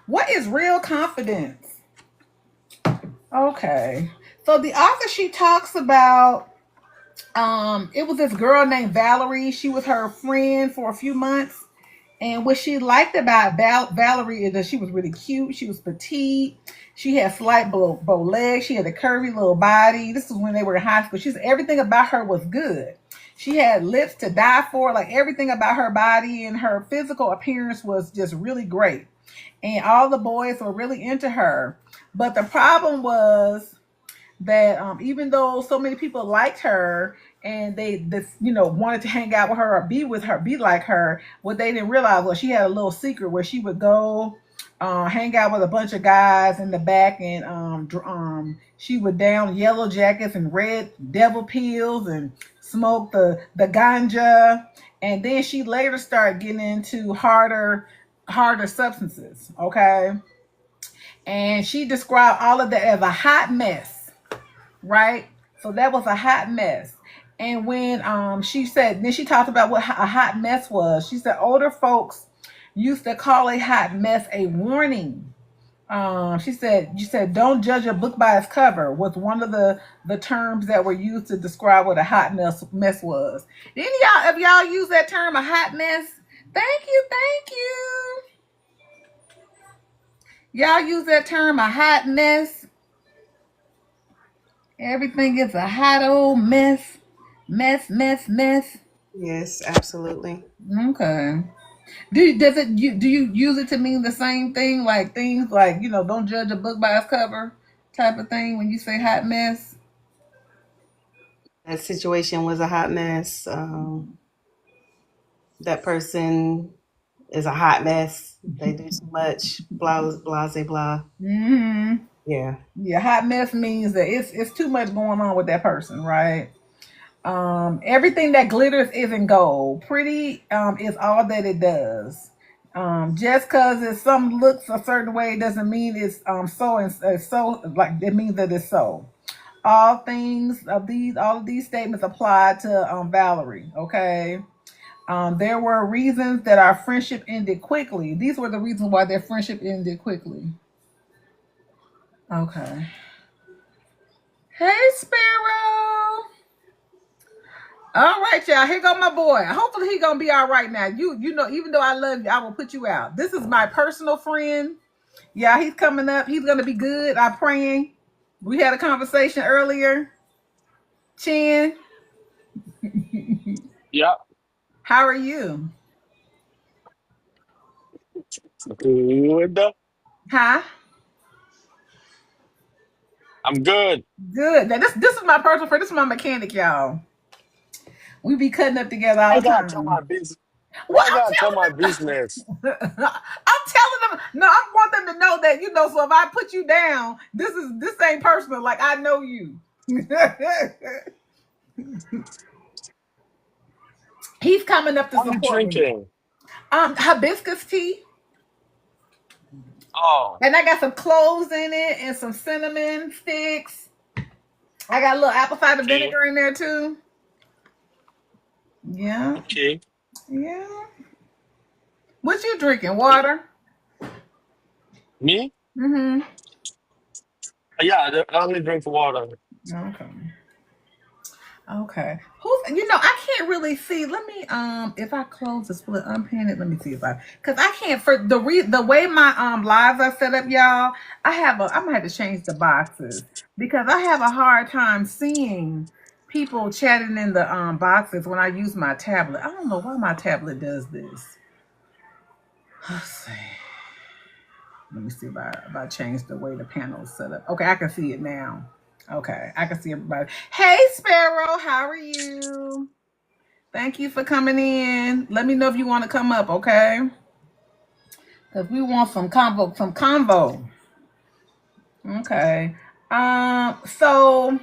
What is real confidence? Okay. So the author, she talks about it was this girl named Valerie. She was her friend for a few months. And what she liked about Valerie is that she was really cute. She was petite. She had slight bow legs. She had a curvy little body. This was when they were in high school. She's everything about her was good. She had lips to die for. Like everything about her body and her physical appearance was just really great. And all the boys were really into her. But the problem was that even though so many people liked her and they this wanted to hang out with her or be with her, be like her, what they didn't realize was she had a little secret where she would go hang out with a bunch of guys in the back, and she would down yellow jackets and red devil pills and smoke the ganja, and then she later started getting into harder substances. Okay, and she described all of that as a hot mess, right? So that was a hot mess. And when she said, then she talked about what a hot mess was. She said older folks used to call a hot mess a warning. She said, you said, don't judge a book by its cover was one of the terms that were used to describe what a hot mess was. Did any of y'all use that term, a hot mess? Thank you, thank you. Y'all use that term, a hot mess? Everything is a hot old mess. Mess. Yes, absolutely. Okay. Do you use it to mean the same thing? Like things like, don't judge a book by its cover type of thing when you say hot mess? That situation was a hot mess. That person is a hot mess. They do too much. Blah blah blah blah. Mm-hmm. Yeah. Yeah, hot mess means that it's too much going on with that person, right? Everything that glitters isn't gold. Pretty is all that it does. Just because it some looks a certain way doesn't mean it's so, and it's so, like it means that it's so. All of these statements apply to Valerie. Okay. There were reasons that our friendship ended quickly. These were the reasons why their friendship ended quickly. Okay. Hey, Sparrow. All right, y'all. Here go my boy. Hopefully he gonna be all right now. Even though I love you, I will put you out. This is my personal friend. Yeah, he's coming up. He's gonna be good. I'm praying. We had a conversation earlier. Chin, Yeah, how are you? good. Huh? I'm good. Good. Now this is my personal friend. This is my mechanic, y'all. We be cutting up together all I the gotta tell time. my business. Well, I gotta tell my I'm business. telling them. I'm telling them. No, I want them to know that So if I put you down, this ain't personal. Like I know you. He's coming up to What are you support me. drinking? Hibiscus tea, Oh, and I got some cloves in it and some cinnamon sticks. I got a little apple cider okay, vinegar in there too. Yeah, okay. yeah. What you drinking? Water? Me? Mm-hmm. Yeah, I only drink water. Okay. Okay. I can't really see. Let me if I close the split unpin it, let me see if I because I can't for the way my lives are set up, y'all, I'm gonna have to change the boxes because I have a hard time seeing people chatting in the boxes when I use my tablet. I don't know why my tablet does this. Let's see. Let me see if I change the way the panel is set up. Okay, I can see it now. Okay, I can see everybody. Hey, Sparrow, how are you? Thank you for coming in. Let me know if you want to come up, okay? Because we want some convo, Okay. So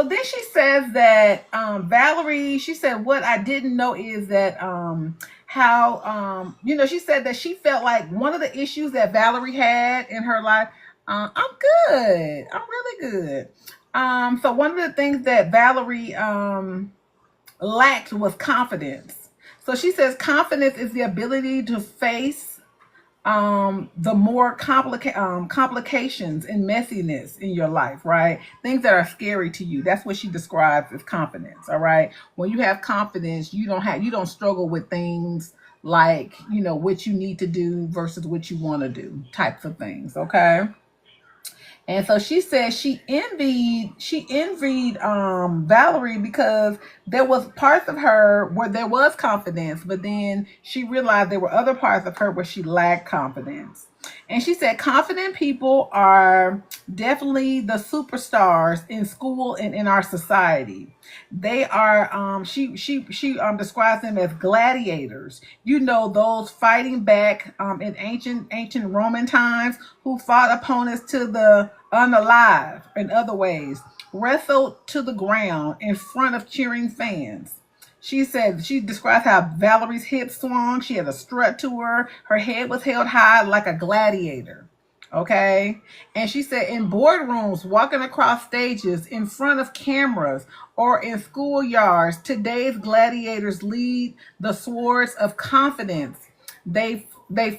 then she says that Valerie, she said what I didn't know is that how she said that she felt like one of the issues that Valerie had in her life. I'm good. I'm really good. So one of the things that Valerie lacked was confidence. So she says confidence is the ability to face the more complications and messiness in your life, right? Things that are scary to you. That's what she describes as confidence. All right. When you have confidence, you don't struggle with things like, what you need to do versus what you want to do, types of things. Okay. And so she said she envied Valerie because there was parts of her where there was confidence, but then she realized there were other parts of her where she lacked confidence. And she said confident people are definitely the superstars in school and in our society. They are she describes them as gladiators. Those fighting back in ancient Roman times who fought opponents to the unalive, in other ways, wrestled to the ground in front of cheering fans. She said she described how Valerie's hips swung. She had a strut to her. Her head was held high like a gladiator. Okay. And she said in boardrooms, walking across stages, in front of cameras, or in schoolyards, today's gladiators lead the swords of confidence. They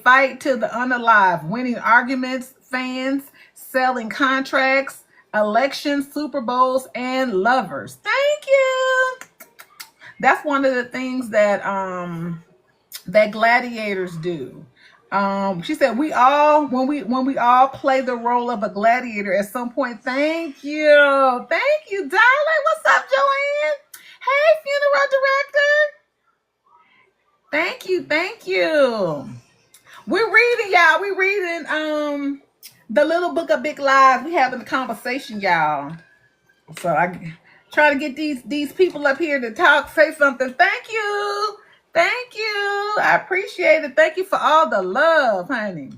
fight to the unalive, winning arguments, fans, selling contracts, elections, Super Bowls, and lovers. Thank you. That's one of the things that gladiators do. She said we all when we all play the role of a gladiator at some point. Thank you, darling. What's up, Joanne? Hey, funeral director. Thank you. We're reading, y'all. We're reading the little book of Big Lies. We having a conversation, y'all. So I try to get these people up here to talk, say something. Thank you. I appreciate it. Thank you for all the love, honey.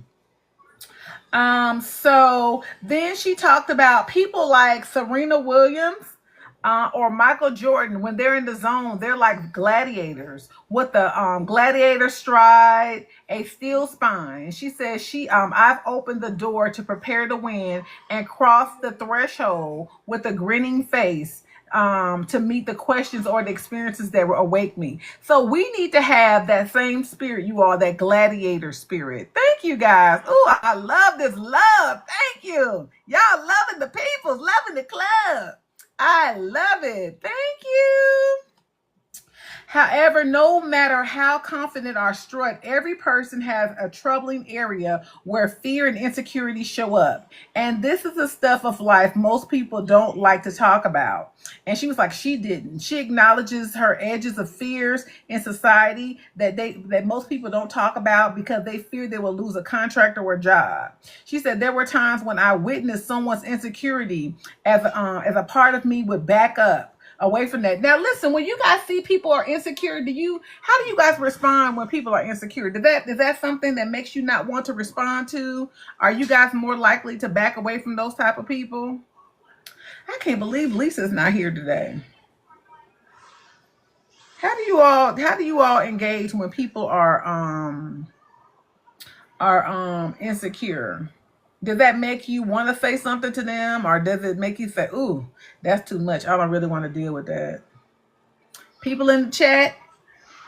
So then she talked about people like Serena Williams or Michael Jordan. When they're in the zone, they're like gladiators with the gladiator stride, a steel spine. She says I've opened the door to prepare to win and cross the threshold with a grinning face to meet the questions or the experiences that will awake me. So we need to have that same spirit, you all, that gladiator spirit. Thank you, guys. Oh, I love this love. Thank you. Y'all loving the peoples, loving the club. I love it. Thank you. However, no matter how confident or strut, every person has a troubling area where fear and insecurity show up. And this is the stuff of life most people don't like to talk about. And she was like, she didn't. She acknowledges her edges of fears in society that most people don't talk about because they fear they will lose a contract or a job. She said there were times when I witnessed someone's insecurity as a part of me would back up away from that. Now, listen, when you guys see people are insecure, how do you guys respond when people are insecure? Is that something that makes you not want to respond to? Are you guys more likely to back away from those type of people? I can't believe Lisa's not here today. How do you all engage when people are insecure? Does that make you want to say something to them, or does it make you say, ooh, that's too much, I don't really want to deal with that? People in the chat,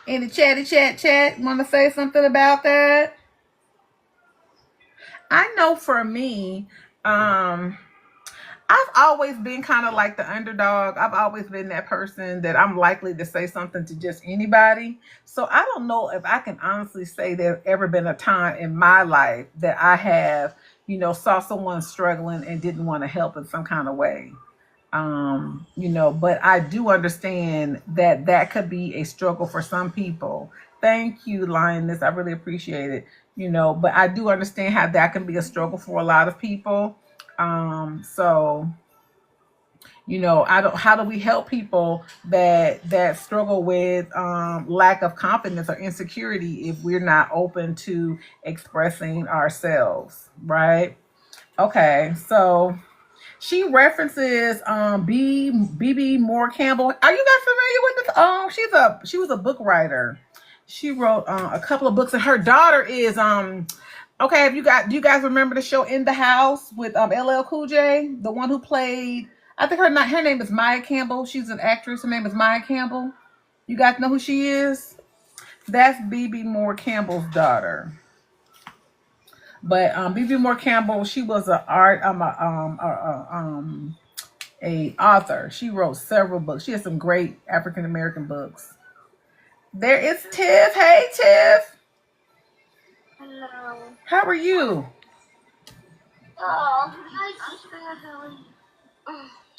chat, want to say something about that? I know for me, I've always been kind of like the underdog. I've always been that person that I'm likely to say something to just anybody. So I don't know if I can honestly say there's ever been a time in my life that I have, saw someone struggling and didn't want to help in some kind of way. But I do understand that could be a struggle for some people. Thank you, Lioness. I really appreciate it. But I do understand how that can be a struggle for a lot of people. How do we help people that struggle with lack of confidence or insecurity if we're not open to expressing ourselves, right? Okay, so she references B.B. Moore Campbell. Are you guys familiar with this? She was a book writer. She wrote a couple of books, and her daughter is okay. Do you guys remember the show In the House with LL Cool J? The one who played, I think her name is Maya Campbell. She's an actress. Her name is Maya Campbell. You guys know who she is? That's B.B. Moore Campbell's daughter. But BB Moore Campbell, she was a author. She wrote several books. She has some great African American books. There is Tiff. Hey, Tiff. Hello. How are you? Oh, I'm good, Haley.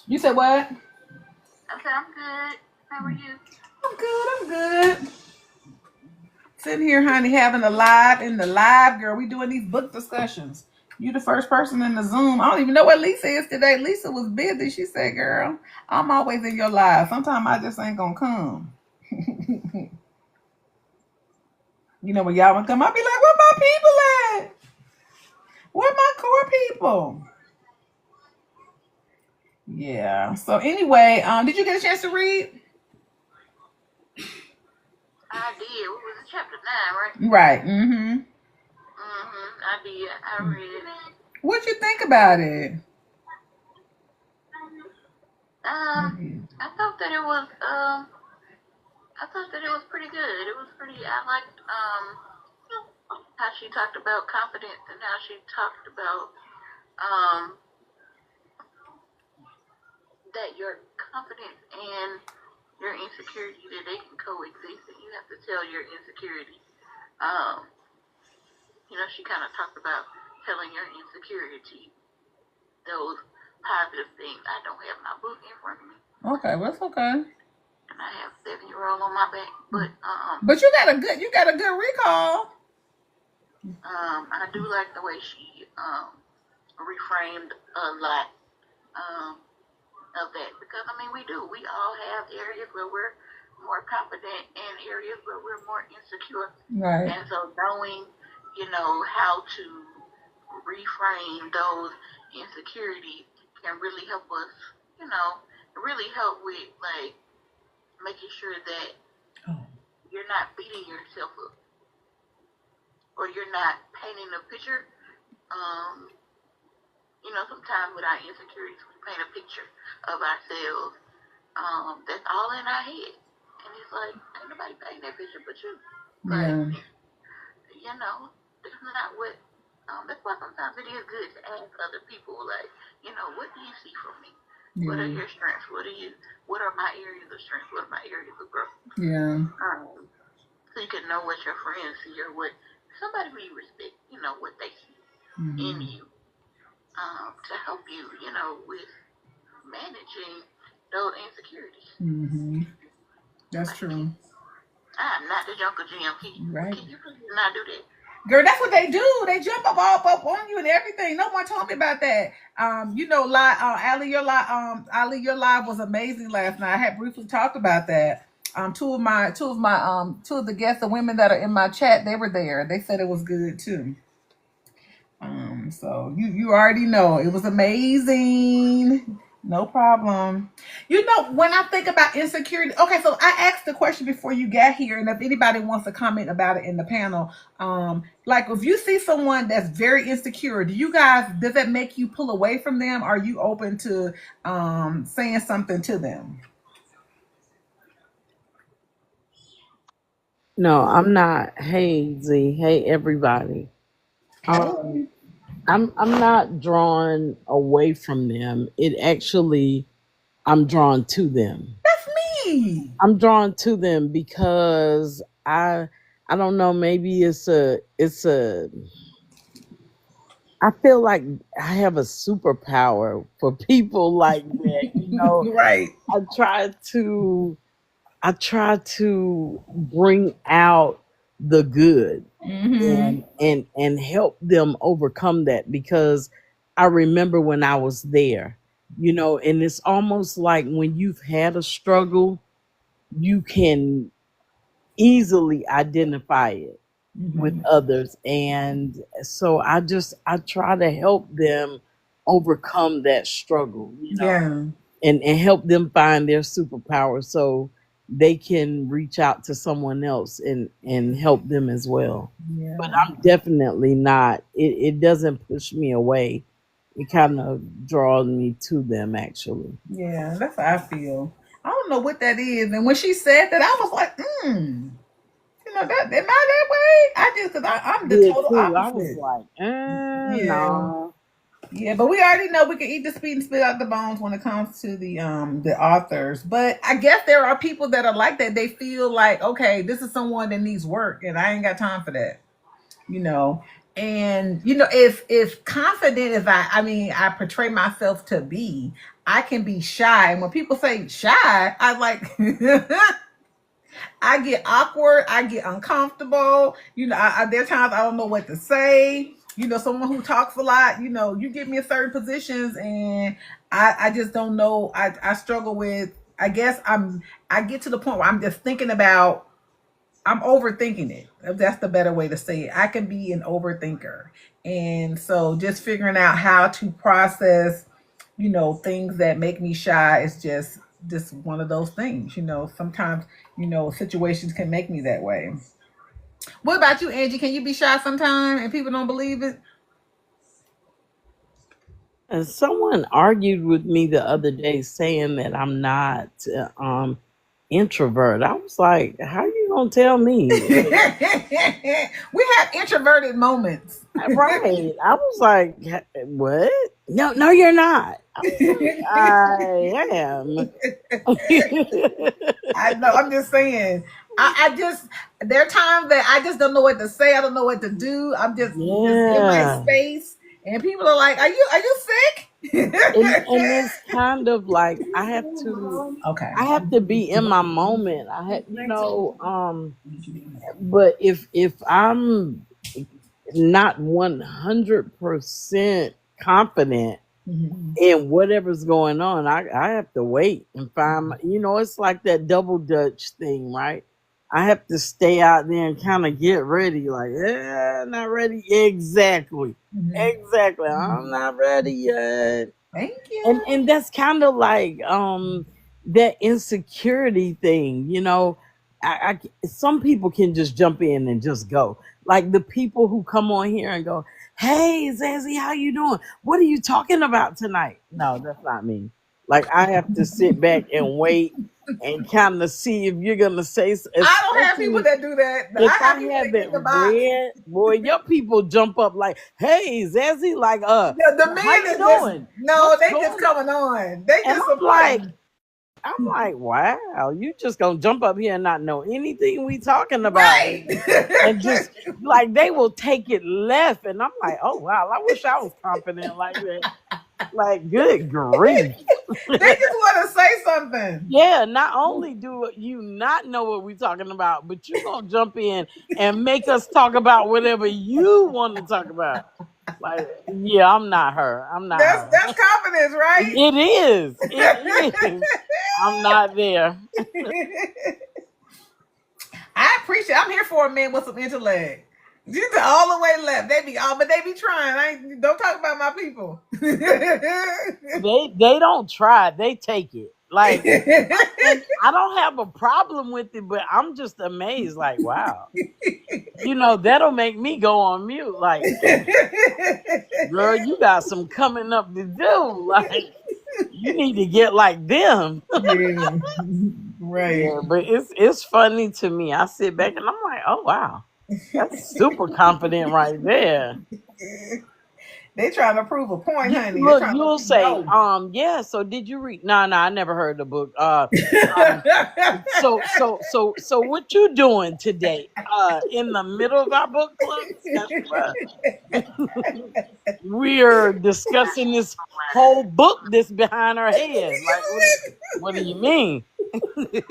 You said what? I said I'm good. How are you? I'm good. I'm good. Sitting here, honey, having a live in the live, girl. We doing these book discussions. You the first person in the Zoom. I don't even know what Lisa is today. Lisa was busy. She said, girl, I'm always in your live. Sometimes I just ain't gonna come. You know, when y'all wanna come, I'll be like, where my people at? Where my core people? Yeah. So anyway, did you get a chance to read? I did. What was it? Chapter 9, right? Right. Mm-hmm. I did. I read it. What'd you think about it? I thought that it was pretty good. It was pretty. I liked how she talked about confidence and how she talked about that your confidence and your insecurity, that they can coexist, and you have to tell your insecurity. She kind of talked about telling your insecurity those positive things. I don't have my book in front of me. Okay, well, that's okay. And I have 7-year-old on my back, but you got a good recall. I do like the way she reframed a lot of that, because we all have areas where we're more confident and areas where we're more insecure, right? And so knowing how to reframe those insecurities can really help us, really help with like making sure that you're not beating yourself up, or you're not painting a picture. Sometimes with our insecurities, we paint a picture of ourselves that's all in our head. And it's like, ain't nobody painting that picture but you. But, that's not what, that's why sometimes it is good to ask other people, like, what do you see from me? Yeah. What are your strengths? What are my areas of strength? What are my areas of growth? Yeah. So you can know what your friends see, or what somebody who you respect, what they see in you. To help you, with managing those insecurities. Mm-hmm. That's true. I'm not the Jungle Jim. Right. Can you please not do that? Girl, that's what they do. They jump up on you and everything. No one told me about that. Ali, your live was amazing last night. I had briefly talked about that. Two of the guests, the women that are in my chat, they were there. They said it was good too. So you already know it was amazing. No problem. When I think about insecurity, okay, so I asked the question before you got here, and if anybody wants to comment about it in the panel, like if you see someone that's very insecure, does that make you pull away from them? Are you open to saying something to them? No, I'm not. Hey Z, hey everybody. I'm not drawn away from them. It actually, I'm drawn to them. That's me. I'm drawn to them because I don't know, maybe it's a I feel like I have a superpower for people like that, Right. I try to bring out the good. Mm-hmm. and help them overcome that, because I remember when I was there, and it's almost like when you've had a struggle, you can easily identify it with others. And so I try to help them overcome that struggle, Yeah. and help them find their superpower so they can reach out to someone else and help them as well. Yeah. But I'm definitely not, it doesn't push me away. It kind of draws me to them, actually. Yeah, that's how I feel. I don't know what that is. And when she said that, I was like, That am I that way? I just because I'm the Did total too. I was opposite. like, Yeah. no. Yeah, but we already know we can eat the sweet and spit out the bones when it comes to the authors. But I guess there are people that are like that. They feel like, okay, this is someone that needs work, and I ain't got time for that. You know, and if confident as I portray myself to be, I can be shy. And when people say shy, I like I get awkward, I get uncomfortable. There are times I don't know what to say. Someone who talks a lot, you get me in certain positions and I just don't know. I struggle with, I guess I get to the point where I'm just thinking about, I'm overthinking it. If that's the better way to say it. I can be an overthinker. And so just figuring out how to process, things that make me shy is just one of those things. Sometimes, situations can make me that way. What about you, Angie? Can you be shy sometimes and people don't believe it? And someone argued with me the other day saying that I'm not introvert. I was like, how you gonna tell me? We have introverted moments. Right. I was like, what? No, you're not. I am. I know. I'm just saying. There are times that I just don't know what to say. I don't know what to do. I'm just in my space, and people are like, "Are you sick?" and it's kind of like I have to be in my moment. But if I'm not 100% confident in whatever's going on, I have to wait and find it's like that double dutch thing, right? I have to stay out there and kind of get ready, like, not ready. Exactly. I'm not ready yet. Thank you. And that's kind of like that insecurity thing, some people can just jump in and just go. Like the people who come on here and go, "Hey, Zazie, how you doing? What are you talking about tonight?" No, that's not me. Like I have to sit back and wait and kind of see if you're gonna say. I don't have people that do that. If I have it read, boy, your people jump up like, "Hey, Zazie, like, the how men you is doing?" they just coming on. They just I'm like, wow, you just gonna jump up here and not know anything we talking about. Right. And just like they will take it left. And I'm like, oh wow, I wish I was confident like that. Like, good grief. They just want to say something. Yeah, not only do you not know what we're talking about, but you're gonna jump in and make us talk about whatever you want to talk about. Like, yeah, I'm not her. That's confidence, right? It is. I'm not there. I appreciate. I'm here for a man with some intellect. You all the way left. They be trying. Don't talk about my people. They don't try. They take it. Like, and I don't have a problem with it, but I'm just amazed. Like, wow, that'll make me go on mute. Like, girl, you got some coming up to do. Like, you need to get like them. Yeah. Right. Yeah, but it's funny to me. I sit back and I'm like, oh wow, that's super confident right there. They trying to prove a point, honey. Look, you'll say, yeah. So did you read? No, I never heard the book. So what you doing today? In the middle of our book club, we're discussing this whole book that's behind our head. Like, what do you mean? Like,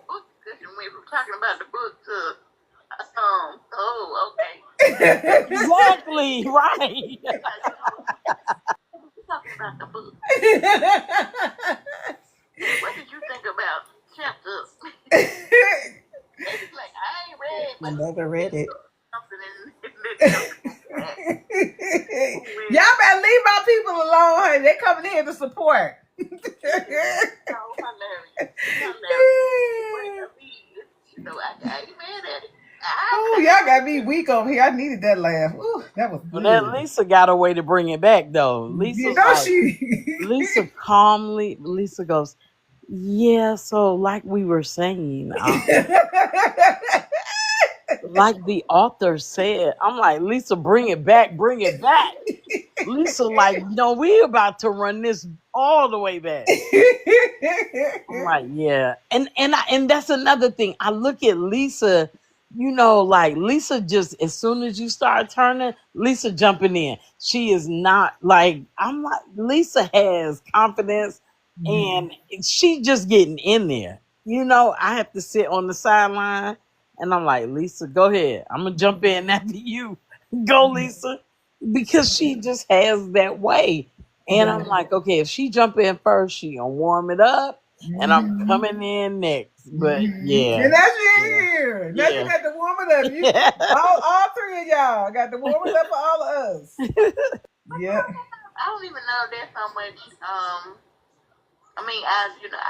book discussion went from talking about the book to okay. Exactly, right. Talking about the book. What did you think about chapter? Like, I ain't read. I never read it. Y'all better leave my people alone, honey. They coming here to support. Hilarious. I ain't mad at it. Oh, y'all got me weak over here. I needed that laugh. Ooh, that was good. But then Lisa got a way to bring it back, though. Lisa calmly, Lisa goes, yeah, so like we were saying, like the author said, I'm like, Lisa, bring it back, bring it back. Lisa, like, no, we about to run this all the way back. I'm like, yeah. And that's another thing. I look at Lisa, like Lisa just as soon as you start turning, Lisa jumping in. She is not like I'm like Lisa has confidence and she just getting in there. I have to sit on the sideline and I'm like, Lisa, go ahead. I'm gonna jump in after you. Go, Lisa. Because she just has that way. And I'm like, okay, if she jump in first, she gonna warm it up, and I'm coming in next. But yeah, and that's you in here. Now you got to warm it up. You all three of y'all got to warm it up for all of us. Yeah. I don't even know if there's so much. I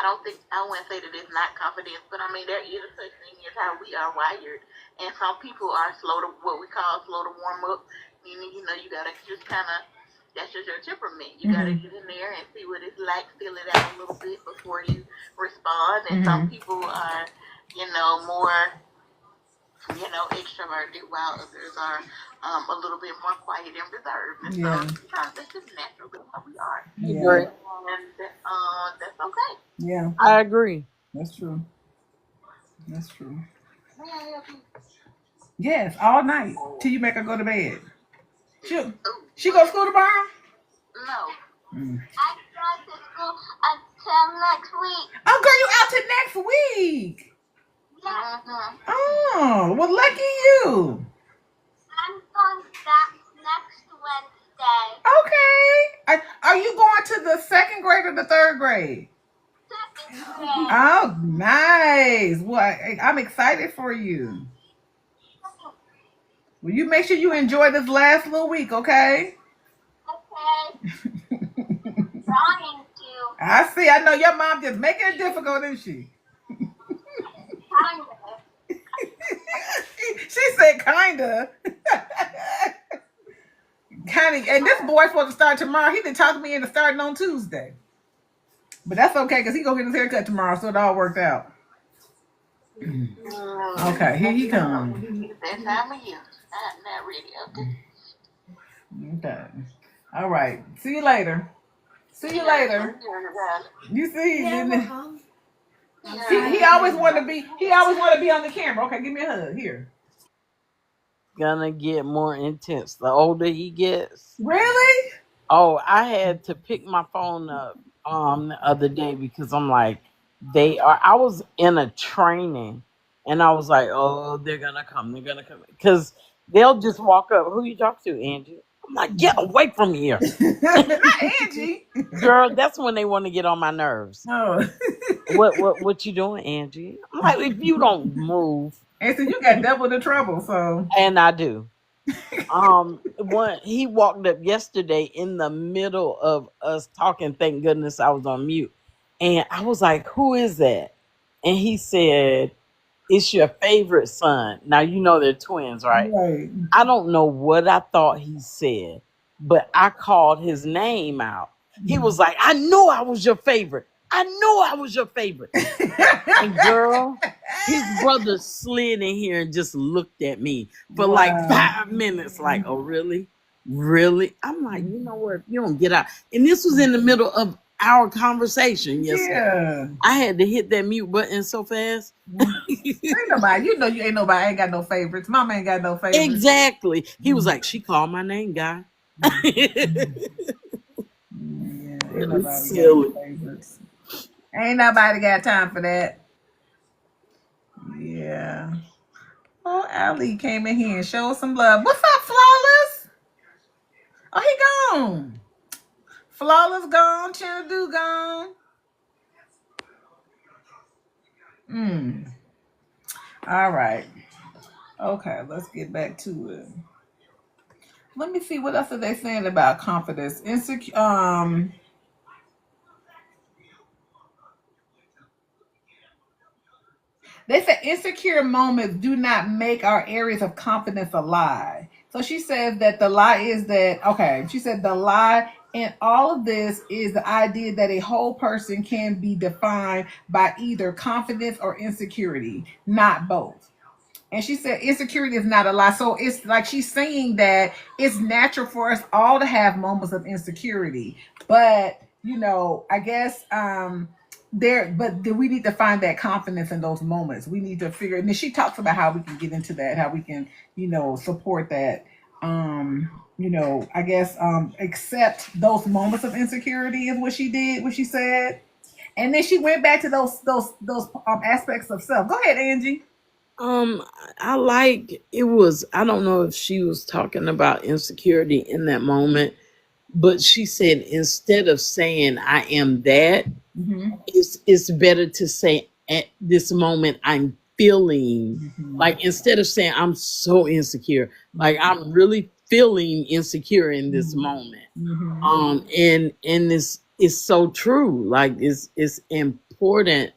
don't think I wouldn't say that it's not confidence, but I mean there is a such thing as how we are wired, and some people are slow to what we call slow to warm up. Meaning, you gotta just kind of, that's just your temperament. You gotta get in there and see what it's like, feel it out a little bit before you respond. And some people are, more, extroverted, while others are a little bit more quiet and reserved. And so that's just natural. That's how we are. Yeah. And that's okay. Yeah. I agree. That's true. Yes, all night till you make her go to bed. She go to school tomorrow? No. I go to school until next week. Oh, girl, you out till next week. Yeah. Oh, well, lucky you. I'm going back next Wednesday. Okay. Are you going to the second grade or the third grade? Second grade. Oh, nice. Well, I'm excited for you. Well, you make sure you enjoy this last little week, okay? Okay. Trying to. I see. I know your mom just making it difficult, isn't she? Kinda. She said kinda. Kinda. And this boy's supposed to start tomorrow. He didn't talk to me into starting on Tuesday. But that's okay, because he gonna get his haircut tomorrow, so it all worked out. Okay, here he comes. That time of year. Not ready. Okay. Okay. All right. See you later. You see, he always want to be on the camera. Okay, give me a hug here. Gonna get more intense the older he gets. Really? Oh, I had to pick my phone up the other day because I'm like, I was in a training and I was like, oh, they're gonna come. Because they'll just walk up. Who you talk to, Angie? I'm like, get away from here. Not Angie. Girl, that's when they want to get on my nerves. Oh. What you doing, Angie? I'm like, if you don't move. And so you got double the trouble, so. And I do. When he walked up yesterday in the middle of us talking, thank goodness I was on mute. And I was like, who is that? And he said, it's your favorite son. Now, they're twins, right? Right. I don't know what I thought he said, but I called his name out. He was like, I knew I was your favorite. And girl, his brother slid in here and just looked at me for like 5 minutes. Like, oh, really? Really? I'm like, you know what? You don't get out. And this was in the middle of our conversation yesterday. Yeah. I had to hit that mute button so fast. Ain't nobody. You ain't nobody. Ain't got no favorites. Mama ain't got no favorites. Exactly. He was like, she called my name, guy. Ain't nobody got no favorites. Ain't nobody got time for that. Yeah. Oh, Ali came in here and showed some love. What's up, Flawless? Oh, he gone. Flawless gone. Chinadu gone. All right. Okay, let's get back to it. Let me see what else are they saying about confidence. They said insecure moments do not make our areas of confidence a lie. So she says that the lie is that, okay, she said the lie in all of this is the idea that a whole person can be defined by either confidence or insecurity, not both. And she said insecurity is not a lie. So it's like she's saying that it's natural for us all to have moments of insecurity. But, I guess we need to find that confidence in those moments. We need to figure, and then she talks about how we can get into that, how we can, support that. I guess accept those moments of insecurity is what she did, what she said. And then she went back to those aspects of self. Go ahead, Angie. I like it was, I don't know if she was talking about insecurity in that moment, but she said instead of saying I am that, it's better to say at this moment I'm feeling like, instead of saying I'm so insecure, like I'm really feeling insecure in this moment. And this is so true. Like it's important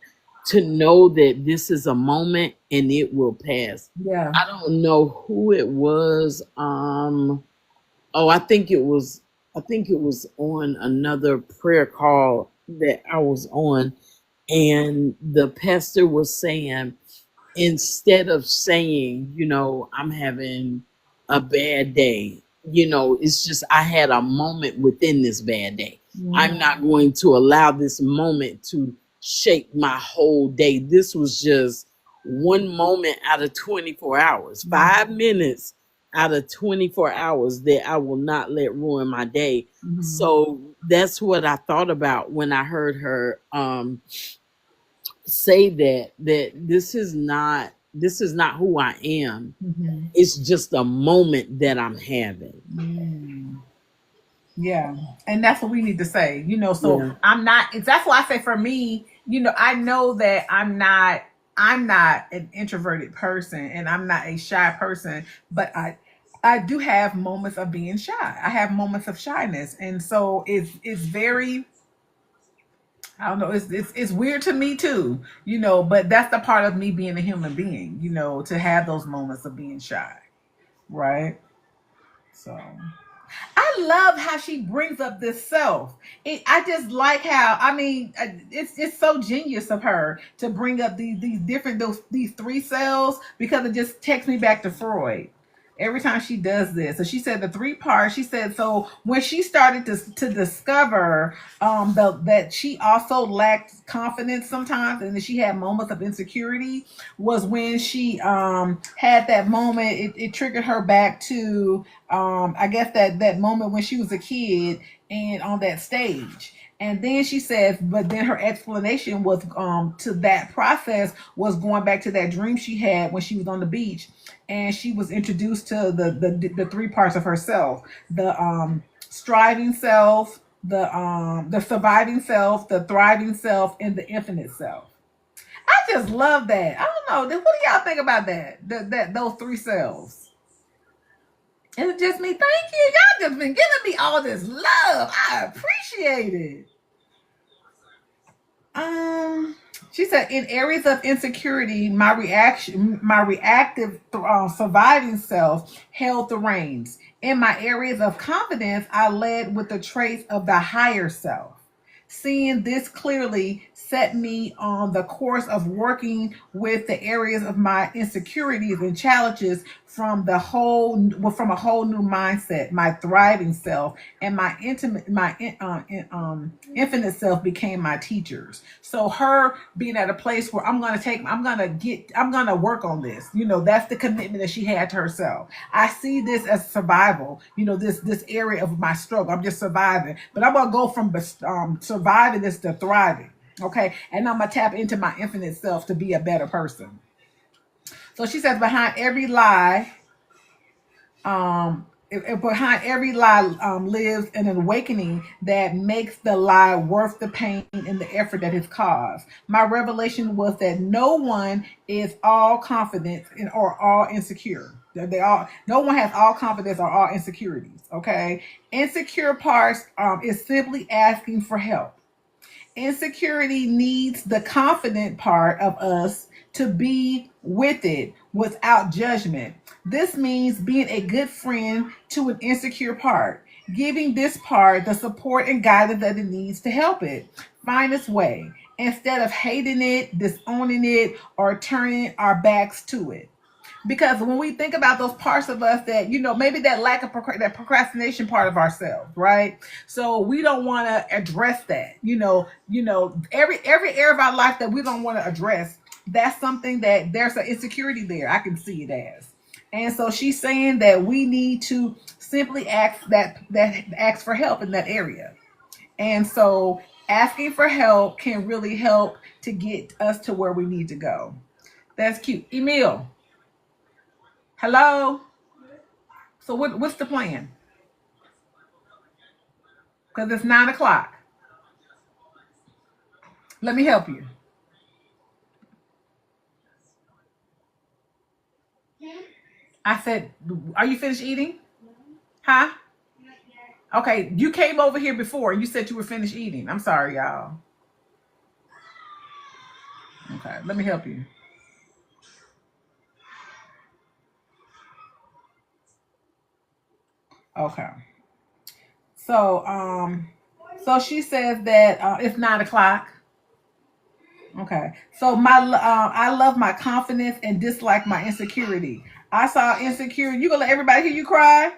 to know that this is a moment and it will pass. Yeah. I don't know who it was. I think it was on another prayer call that I was on, and the pastor was saying, instead of saying, I'm having a bad day, it's just I had a moment within this bad day. I'm not going to allow this moment to shape my whole day. This was just one moment out of 24 hours, 5 minutes out of 24 hours that I will not let ruin my day. So that's what I thought about when I heard her say that this is not who I am. It's just a moment that I'm having. Yeah. And that's what we need to say, so Yeah. that's why I say for me, I know that I'm not an introverted person and I'm not a shy person, but I do have moments of being shy. I have moments of shyness. And so it's very, I don't know, it's weird to me too, but that's the part of me being a human being, to have those moments of being shy. Right. So I love how she brings up this self. I just like how, it's so genius of her to bring up these different, these three cells, because it just takes me back to Freud. Every time she does this. So she said the three parts, she said, so when she started to discover that she also lacked confidence sometimes, and that she had moments of insecurity, was when she had that moment, it triggered her back to I guess that moment when she was a kid and on that stage. And then she says, but then her explanation was to that process was going back to that dream she had when she was on the beach, and she was introduced to the three parts of herself: the striving self, the surviving self, the thriving self, and the infinite self. I just love that. I don't know. What do y'all think about that? Those three selves. It's just me. Thank you. Y'all just been giving me all this love. I appreciate it. She said, in areas of insecurity, my reactive surviving self held the reins. In my areas of confidence, I led with the traits of the higher self. Seeing this clearly set me on the course of working with the areas of my insecurities and challenges from a whole new mindset. My thriving self and my infinite self became my teachers. So her being at a place where I'm gonna work on this. That's the commitment that she had to herself. I see this as survival. This area of my struggle. I'm just surviving, but I'm gonna go from surviving this to thriving. Okay, and I'm gonna tap into my infinite self to be a better person. So she says, behind every lie, lives an awakening that makes the lie worth the pain and the effort that it's caused. My revelation was that no one is all confident or all insecure. No one has all confidence or all insecurities. Okay, insecure parts is simply asking for help. Insecurity needs the confident part of us to be with it without judgment. This means being a good friend to an insecure part, giving this part the support and guidance that it needs to help it find its way, instead of hating it, disowning it, or turning our backs to it. Because when we think about those parts of us that, maybe that lack of that procrastination part of ourselves, right? So we don't want to address that. Every area of our life that we don't want to address, that's something that there's an insecurity there. I can see it as. And so she's saying that we need to simply ask for help in that area. And so asking for help can really help to get us to where we need to go. That's cute. Emil. Hello. So what's the plan? Because it's 9:00. Let me help you. I said, are you finished eating? Huh? Okay, you came over here before. You said you were finished eating. I'm sorry, y'all. Okay, let me help you. Okay. So she says that it's 9:00. Okay. So I love my confidence and dislike my insecurity. I saw insecurity. You gonna let everybody hear you cry?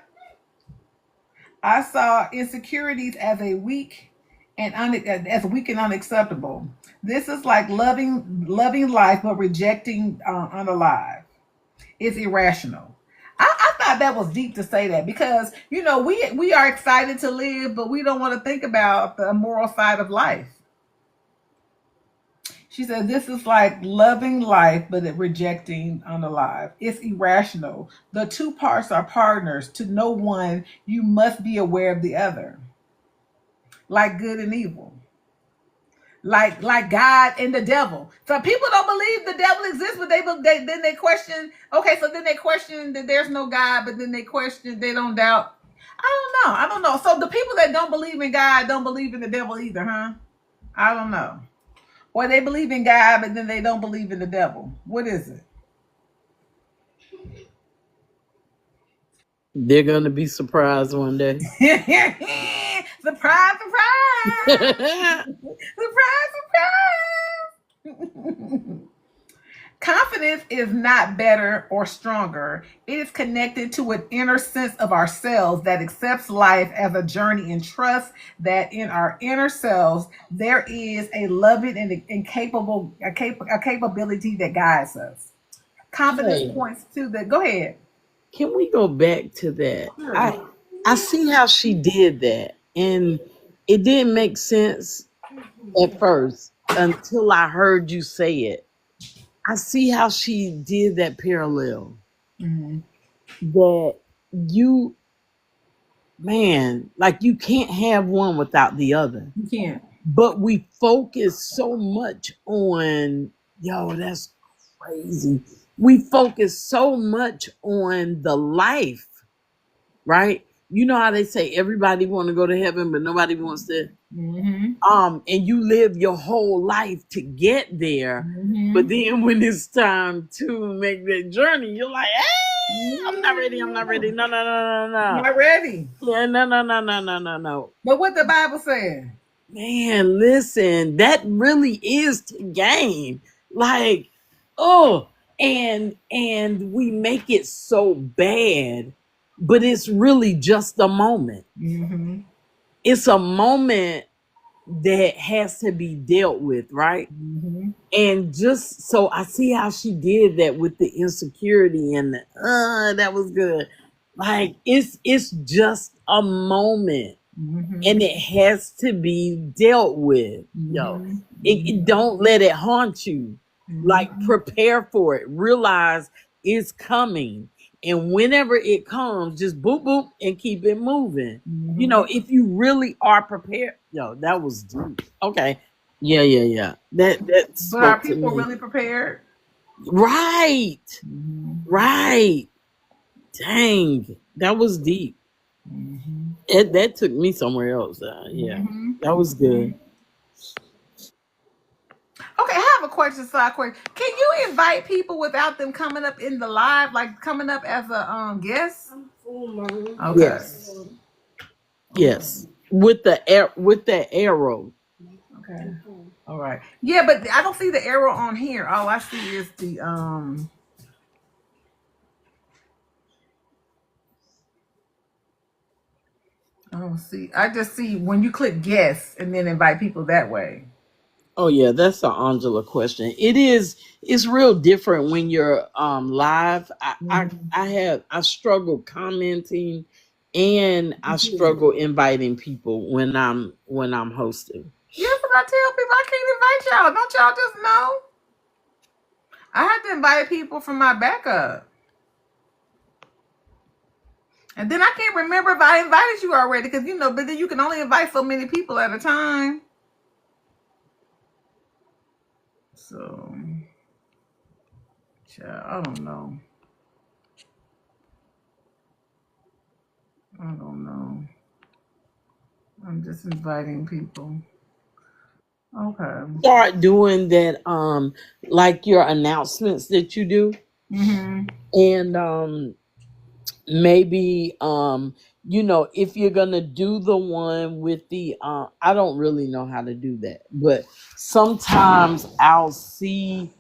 I saw insecurities as weak and unacceptable. This is like loving life but rejecting unalive. It's irrational. I thought that was deep to say that because we are excited to live, but we don't want to think about the immoral side of life. She said, this is like loving life, but rejecting unalive. It's irrational. The two parts are partners. To know one, you must be aware of the other. Like good and evil. Like God and the devil. So people don't believe the devil exists, but then they question. Okay, so then they question that there's no God, but then they don't doubt. I don't know. So the people that don't believe in God don't believe in the devil either, huh? I don't know. Or they believe in God, but then they don't believe in the devil. What is it? They're going to be surprised one day. Surprise, surprise. Surprise, surprise. Confidence is not better or stronger. It is connected to an inner sense of ourselves that accepts life as a journey and trusts that in our inner selves there is a loving and capability that guides us. Confidence points to the. Go ahead. Can we go back to that? Sure. I see how she did that, and it didn't make sense at first until I heard you say it. I see how she did that parallel. Mm-hmm. That you can't have one without the other. You can't. But we focus so much on, that's crazy. We focus so much on the life, right? You know how they say everybody want to go to heaven, but nobody wants to. Mm-hmm. And you live your whole life to get there, mm-hmm. But then when it's time to make that journey, you're like, "Hey, I'm not ready. No, not ready. Yeah, no. But what the Bible said, man, listen, that really is the game. Like, and we make it so bad, but it's really just a moment. Mm-hmm. It's a moment that has to be dealt with, right? Mm-hmm. And just so I see how she did that with the insecurity and that was good. Like it's just a moment, mm-hmm. And it has to be dealt with. Mm-hmm. It don't let it haunt you. Mm-hmm. Like prepare for it. Realize it's coming. And whenever it comes, just boop, boop, and keep it moving. Mm-hmm. If you really are prepared. That was deep. Okay. Yeah. But are people really prepared? Right. Mm-hmm. Right. Dang. That was deep. Mm-hmm. That took me somewhere else. Yeah. Mm-hmm. That was good. Okay, I have a question, side question. Can you invite people without them coming up in the live, like coming up as a guest? Okay. Yes. With the arrow. Okay. All right. Yeah, but I don't see the arrow on here. All I see is the Oh, see, I just see when you click guests and then invite people that way. Oh yeah, that's an Angela question. It's real different when you're live. I struggle commenting and I struggle inviting people when I'm hosting. Yeah, but I tell people I can't invite y'all. Don't y'all just know? I have to invite people from my backup. And then I can't remember if I invited you already because, but then you can only invite so many people at a time. So, I don't know. I'm just inviting people. Okay. Start doing that, like your announcements that you do. And maybe if you're gonna do the one with the I don't really know how to do that, but sometimes I'll see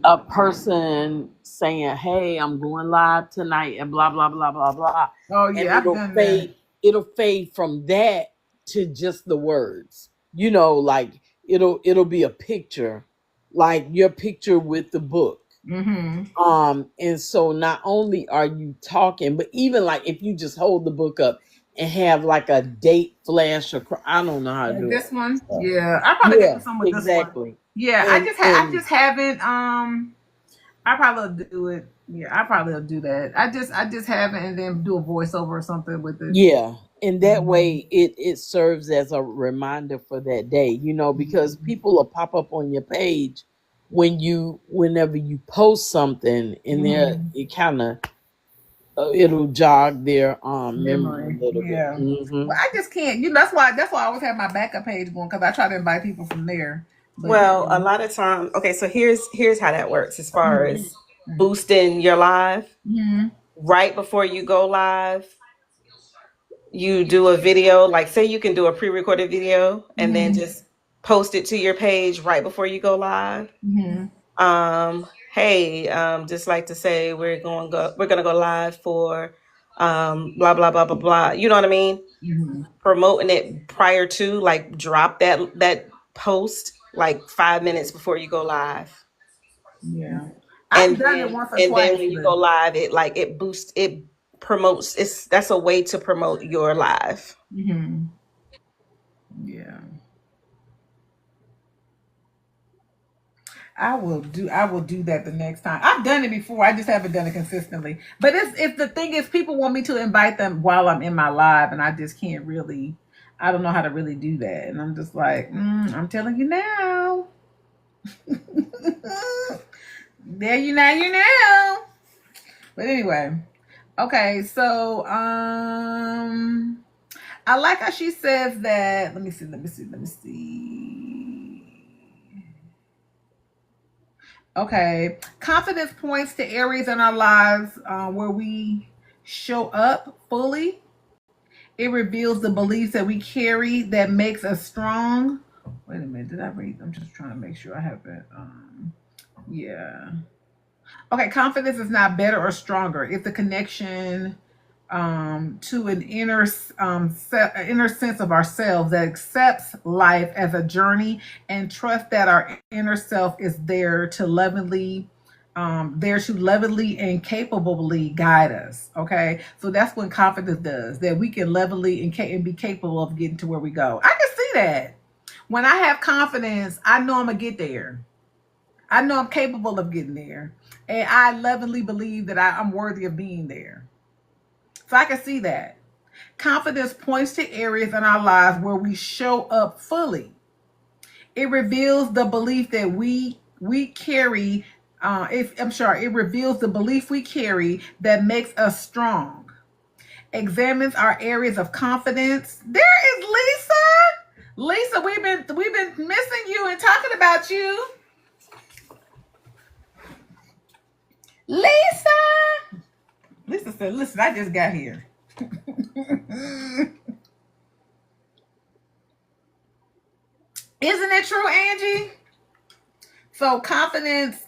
a person saying, hey, I'm going live tonight and blah blah blah blah blah. Oh And yeah, I've done that. it'll fade from that to just the words, like it'll be a picture, like your picture with the book. And so not only are you talking, but even like if you just hold the book up and have like a date flash across, I don't know how to do this it. one. Yeah, I probably get some with exactly. this one. Yeah, I just haven't. I probably do it. Yeah, I probably will do that. I just haven't, and then do a voiceover or something with it. Yeah, and that way it serves as a reminder for that day, because people will pop up on your page whenever you post something, and there it kind of it'll jog their memory a little bit. Well, I just can't. That's why I always have my backup page going because I try to invite people from there. But Well, a lot of times, okay, so here's how that works as far as boosting your live. Right before you go live, you do a video, like say you can do a pre-recorded video and then just post it to your page right before you go live. Hey, just like to say we're gonna go live for blah blah blah blah blah. You know what I mean? Promoting it prior to, like, drop that post like 5 minutes before you go live. Yeah, I've done it once or twice. And then when you go live, it boosts, it promotes. That's a way to promote your live. Yeah. I will do that the next time. I've done it before. I just haven't done it consistently. But if the thing is, people want me to invite them while I'm in my live, and I just can't really. I don't know how to really do that, and I'm just like, I'm telling you now. There you know. But anyway, okay. So I like how she says that. Let me see. Okay. Confidence points to areas in our lives where we show up fully. It reveals the beliefs that we carry that makes us strong. Wait a minute. Did I read? I'm just trying to make sure I have it. Yeah. Okay. Confidence is not better or stronger. It's a connection to an inner sense of ourselves that accepts life as a journey and trust that our inner self is there to lovingly and capably guide us. Okay, so that's what confidence does, that we can levelly and be capable of getting to where we go. I can see that. When I have confidence, I know I'm gonna get there. I know I'm capable of getting there, and I lovingly believe that I'm worthy of being there. So I can see that. Confidence points to areas in our lives where we show up fully. It reveals the belief that we carry. It reveals the belief we carry that makes us strong. Examines our areas of confidence. There is Lisa. Lisa, we've been missing you and talking about you. Lisa. Lisa said, listen, I just got here. Isn't it true, Angie? So confidence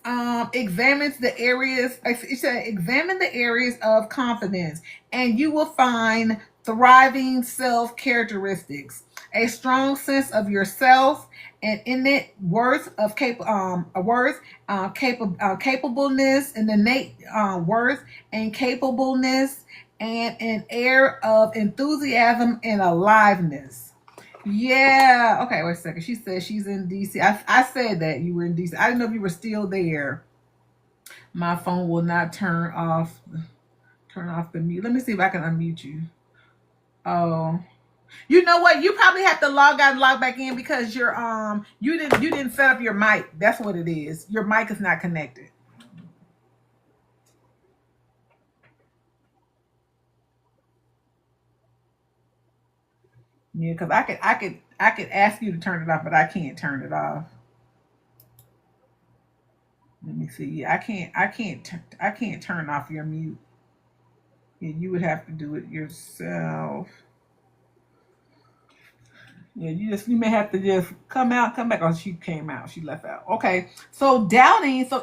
examines the areas. It said examine the areas of confidence, and you will find thriving self characteristics, a strong sense of yourself, an innate worth of capableness, an innate worth and capableness, and an air of enthusiasm and aliveness. Yeah. Okay, wait a second. She said she's in DC. I said that you were in DC. I didn't know if you were still there. My phone will not turn off the mute. Let me see if I can unmute you. Oh. You know what? You probably have to log out and log back in because you didn't set up your mic. That's what it is. Your mic is not connected. Yeah, because I could ask you to turn it off, but I can't turn it off. Let me see. Yeah, I can't turn off your mute. Yeah, you would have to do it yourself. Yeah, you may have to just come back. Oh, she came out. She left out. Okay. So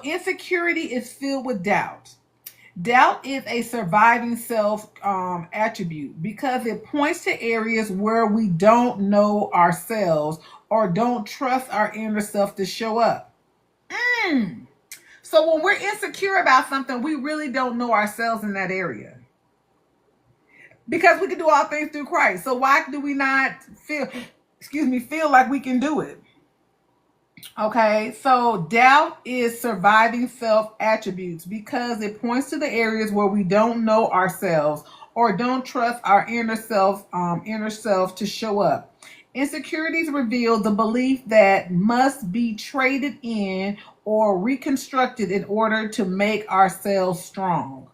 insecurity is filled with doubt. Doubt is a surviving self attribute because it points to areas where we don't know ourselves or don't trust our inner self to show up. So when we're insecure about something, we really don't know ourselves in that area. Because we can do all things through Christ. So why do we not feel like we can do it? Okay, so doubt is surviving self attributes because it points to the areas where we don't know ourselves or don't trust our inner self to show up. Insecurities reveal the belief that must be traded in or reconstructed in order to make ourselves strong.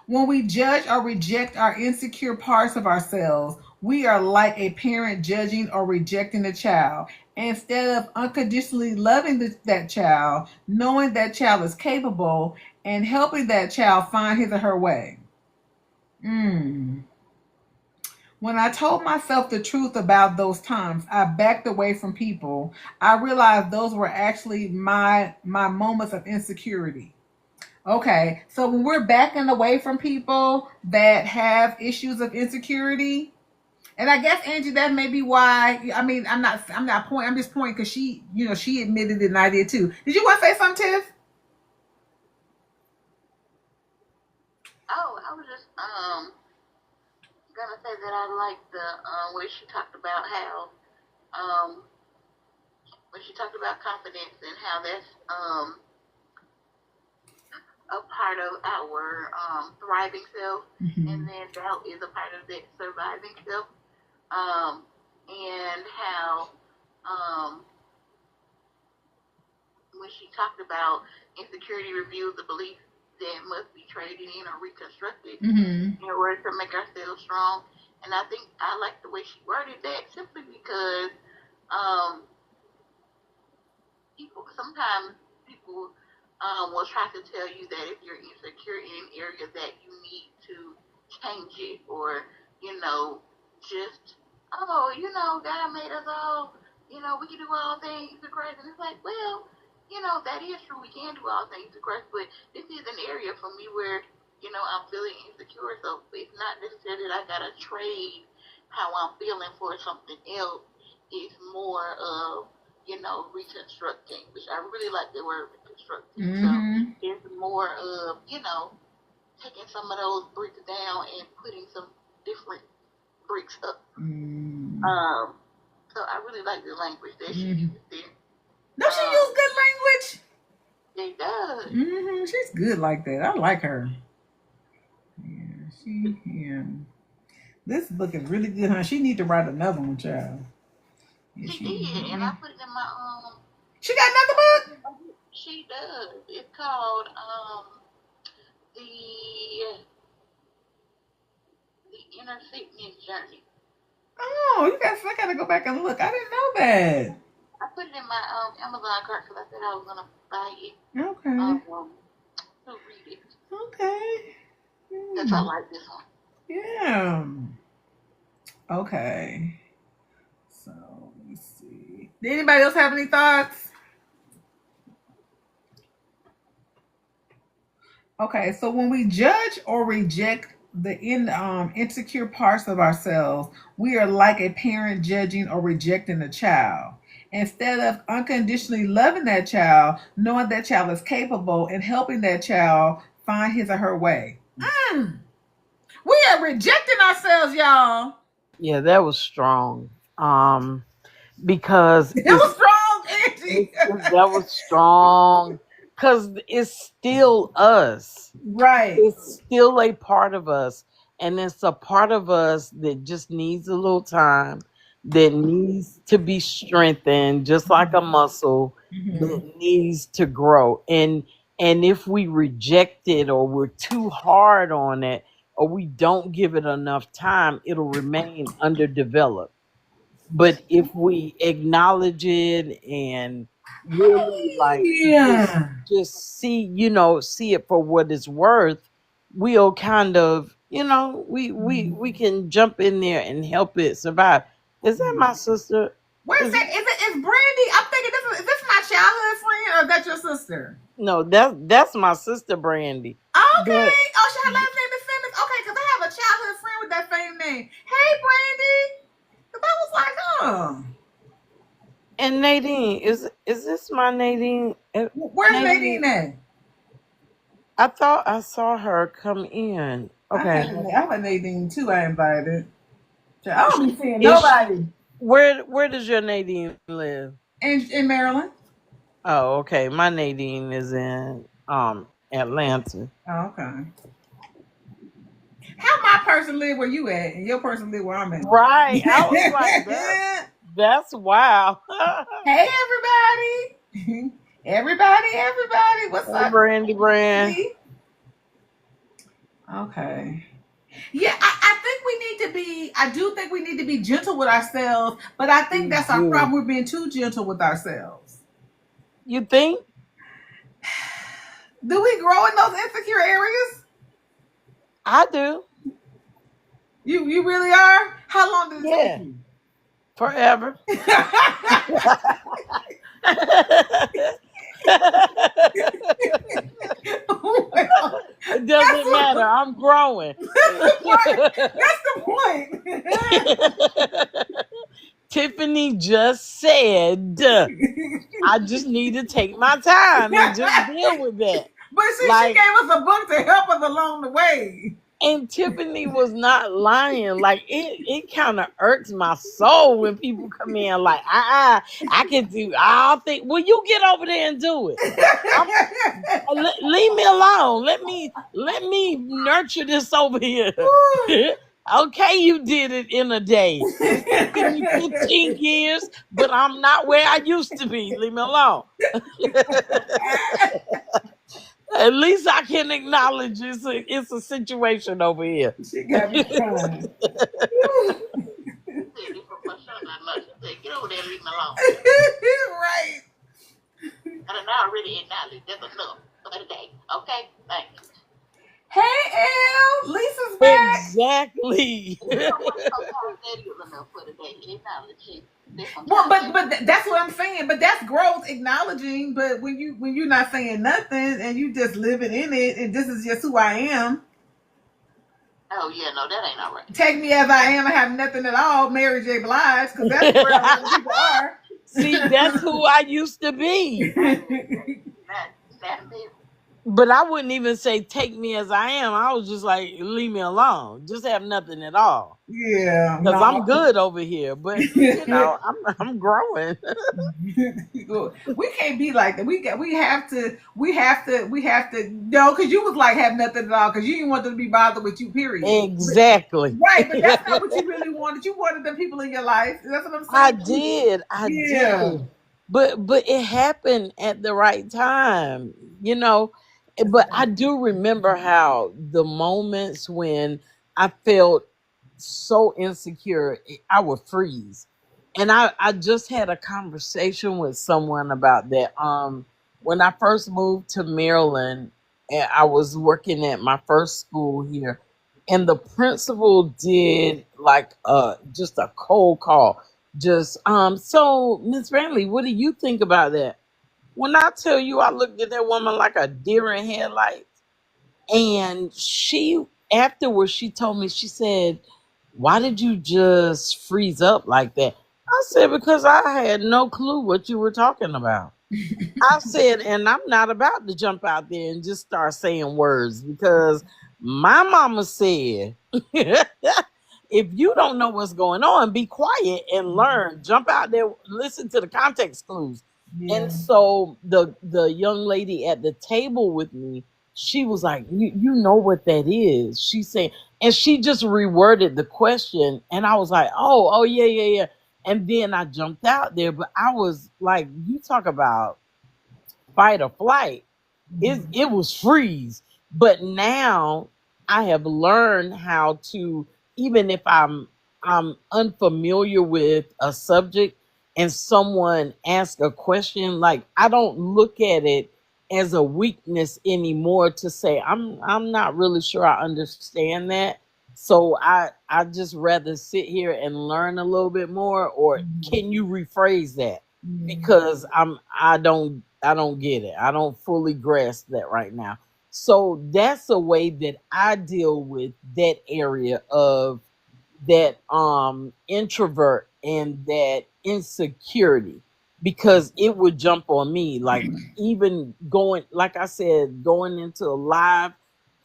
When we judge or reject our insecure parts of ourselves, we are like a parent judging or rejecting a child. Instead of unconditionally loving that child, knowing that child is capable, and helping that child find his or her way. When I told myself the truth about those times, I backed away from people. I realized those were actually my moments of insecurity. Okay, so when we're backing away from people that have issues of insecurity, and I guess Angie, that may be why. I mean, I'm not pointing. I'm just pointing because she admitted it and I did too. Did you want to say something, Tiff? Oh, I was just gonna say that I like the way she talked about how when she talked about confidence and how that's a part of our thriving self, and then doubt is a part of that surviving self. And how when she talked about insecurity reveals the belief that must be traded in or reconstructed in order to make ourselves strong. And I think I like the way she worded that simply because sometimes people will try to tell you that if you're insecure in an area that you need to change it, or just God made us all, we can do all things through Christ. And it's like, well, that is true, we can do all things through Christ, but this is an area for me where I'm feeling insecure. So it's not necessarily that I gotta trade how I'm feeling for something else. It's more of reconstructing, which I really like the word reconstructing. So it's more of taking some of those bricks down and putting some different bricks up. So I really like the language that she used there. No, she used good language. She does. She's good like that. I like her. Yeah. This book is really good, huh? She need to write another one, child. Yeah, she did, and I put it in my She got another book? She does. It's called the Inner Fitness Journey. Oh, I gotta go back and look. I didn't know that. I put it in my Amazon cart because I said I was gonna buy it. Okay. To read it. Okay. Because I like this one. Yeah. Okay. So let me see. Did anybody else have any thoughts? Okay, so when we judge or reject insecure parts of ourselves, we are like a parent judging or rejecting a child. Instead of unconditionally loving that child, knowing that child is capable, and helping that child find his or her way. We are rejecting ourselves, y'all. Yeah, that was strong. Because It was strong, Angie. that was strong. Because it's still us. Right. It's still a part of us. And it's a part of us that just needs a little time, that needs to be strengthened, just like a muscle that needs to grow. And if we reject it, or we're too hard on it, or we don't give it enough time, it'll remain underdeveloped. But if we acknowledge it and really like Yeah. just see it for what it's worth, we'll kind of, we can jump in there and help it survive. Is that my sister? Wait a second. Is Brandy? I'm thinking is this my childhood friend, or is that your sister? No, that's my sister Brandy. Okay. But Oh, her last name is Simmons. Okay, because I have a childhood friend with that same name. Hey, Brandy. Because I was like, oh. and Nadine, is this my Nadine? Where's Nadine at? I thought I saw her come in. Okay. I have a Nadine too. I invited. I don't be seeing Is nobody Where does your Nadine live? in Maryland. Oh, okay. My Nadine is in Atlanta. Oh, okay. How my person live where you at, and your person live where I'm at? Right. I was like, that's wow. Hey, everybody. Everybody. What's Hey, up? Brandy Brand. Okay. Yeah, I do think we need to be gentle with ourselves, but I think that's our problem. We're being too gentle with ourselves. You think? Do we grow in those insecure areas? I do. You really are? How long does it take you? Forever. Well, it doesn't matter. I'm growing. That's the point. Tiffany just said, I just need to take my time and just deal with that. But see, she gave us a book to help us along the way. And Tiffany was not lying. Like it kind of irks my soul when people come in like, I can do. I'll think. Well, you get over there and do it. Leave me alone. Let me nurture this over here. Okay, you did it in a day. It's taken me 15 years, but I'm not where I used to be. Leave me alone. At least I can acknowledge it's a situation over here. She got me crying. Get over there and leave me alone. Right. And I already acknowledged that's enough for the day. Okay? Thanks. Hey, Elle. Lisa's back. Exactly. Well, but that's what I'm saying. But that's growth, acknowledging. But when you're not saying nothing and you just living in it, and this is just who I am. Oh yeah, no, that ain't all right. Take me as I am and have nothing at all, Mary J. Blige, because that's where a lot of people are. See, that's who I used to be. That's it. But I wouldn't even say take me as I am. I was just like, leave me alone. Just have nothing at all. Yeah. Because I'm good over here. But, I'm growing. We can't be like that. We have to, no, because you was like have nothing at all, because you didn't want them to be bothered with you, period. Exactly. Right, but that's not what you really wanted. You wanted the people in your life. That's what I'm saying. I did. But it happened at the right time, But I do remember how the moments when I felt so insecure, I would freeze. And I just had a conversation with someone about that. When I first moved to Maryland, and I was working at my first school here, and the principal did like just a cold call. Just so Miss Brantley, what do you think about that? When I tell you I looked at that woman like a deer in headlights, and she afterwards she told me, she said, why did you just freeze up like that? I said, because I had no clue what you were talking about. I said, and I'm not about to jump out there and just start saying words, because my mama said, if you don't know what's going on, be quiet and learn. Jump out there, listen to the context clues. Yeah. And so the young lady at the table with me, she was like, you know what that is? She said, and she just reworded the question, and I was like, oh yeah, yeah, yeah. And then I jumped out there, but I was like, you talk about fight or flight. It was freeze. But now I have learned how to, even if I'm unfamiliar with a subject and someone asks a question, like I don't look at it as a weakness anymore to say I'm not really sure I understand that. So I just rather sit here and learn a little bit more, or can you rephrase that? Because I don't get it. I don't fully grasp that right now. So that's a way that I deal with that area of that introvert and that insecurity, because it would jump on me, like even going, like I said, going into a live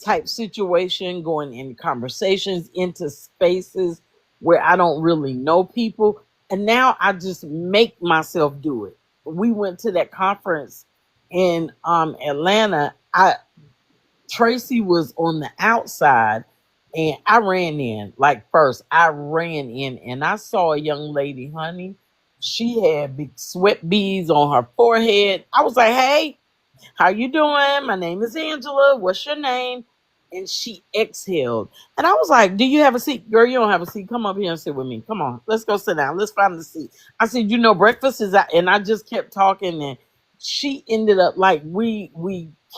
type situation, going in conversations, into spaces where I don't really know people, and now I just make myself do it. We went to that conference in Atlanta. Tracy was on the outside, and I ran in. Like first, I ran in and I saw a young lady, honey. She had big sweat beads on her forehead. I was like, hey, how you doing? My name is Angela. What's your name? And she exhaled. And I was like, do you have a seat? Girl, you don't have a seat. Come up here and sit with me. Come on. Let's go sit down. Let's find the seat. I said, breakfast is out. And I just kept talking, and she ended up like we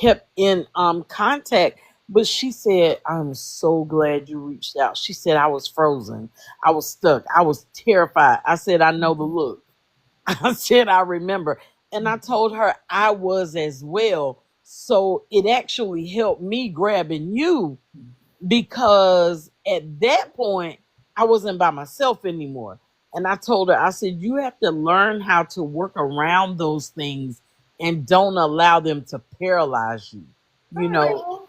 kept in contact. But she said, I'm so glad you reached out. She said, I was frozen. I was stuck. I was terrified. I said, I know the look. I said, I remember. And I told her I was as well. So it actually helped me grabbing you, because at that point, I wasn't by myself anymore. And I told her, I said, you have to learn how to work around those things and don't allow them to paralyze you. You know,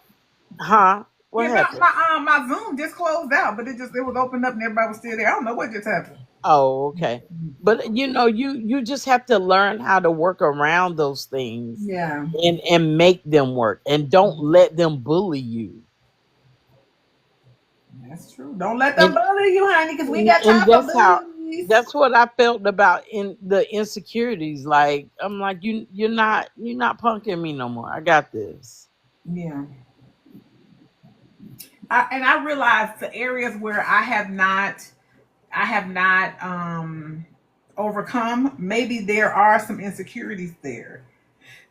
huh? What Yeah, happened? my Zoom just closed out, but it was opened up and everybody was still there. I don't know what just happened. Oh, okay. But you just have to learn how to work around those things, Yeah. and make them work, and don't let them bully you. That's true. Don't let them And bully you, honey, because we got and time for bullies. that's what I felt about in the insecurities. Like I'm like, you're not punking me no more. I got this. Yeah. I realized the areas where I have not overcome, maybe there are some insecurities there.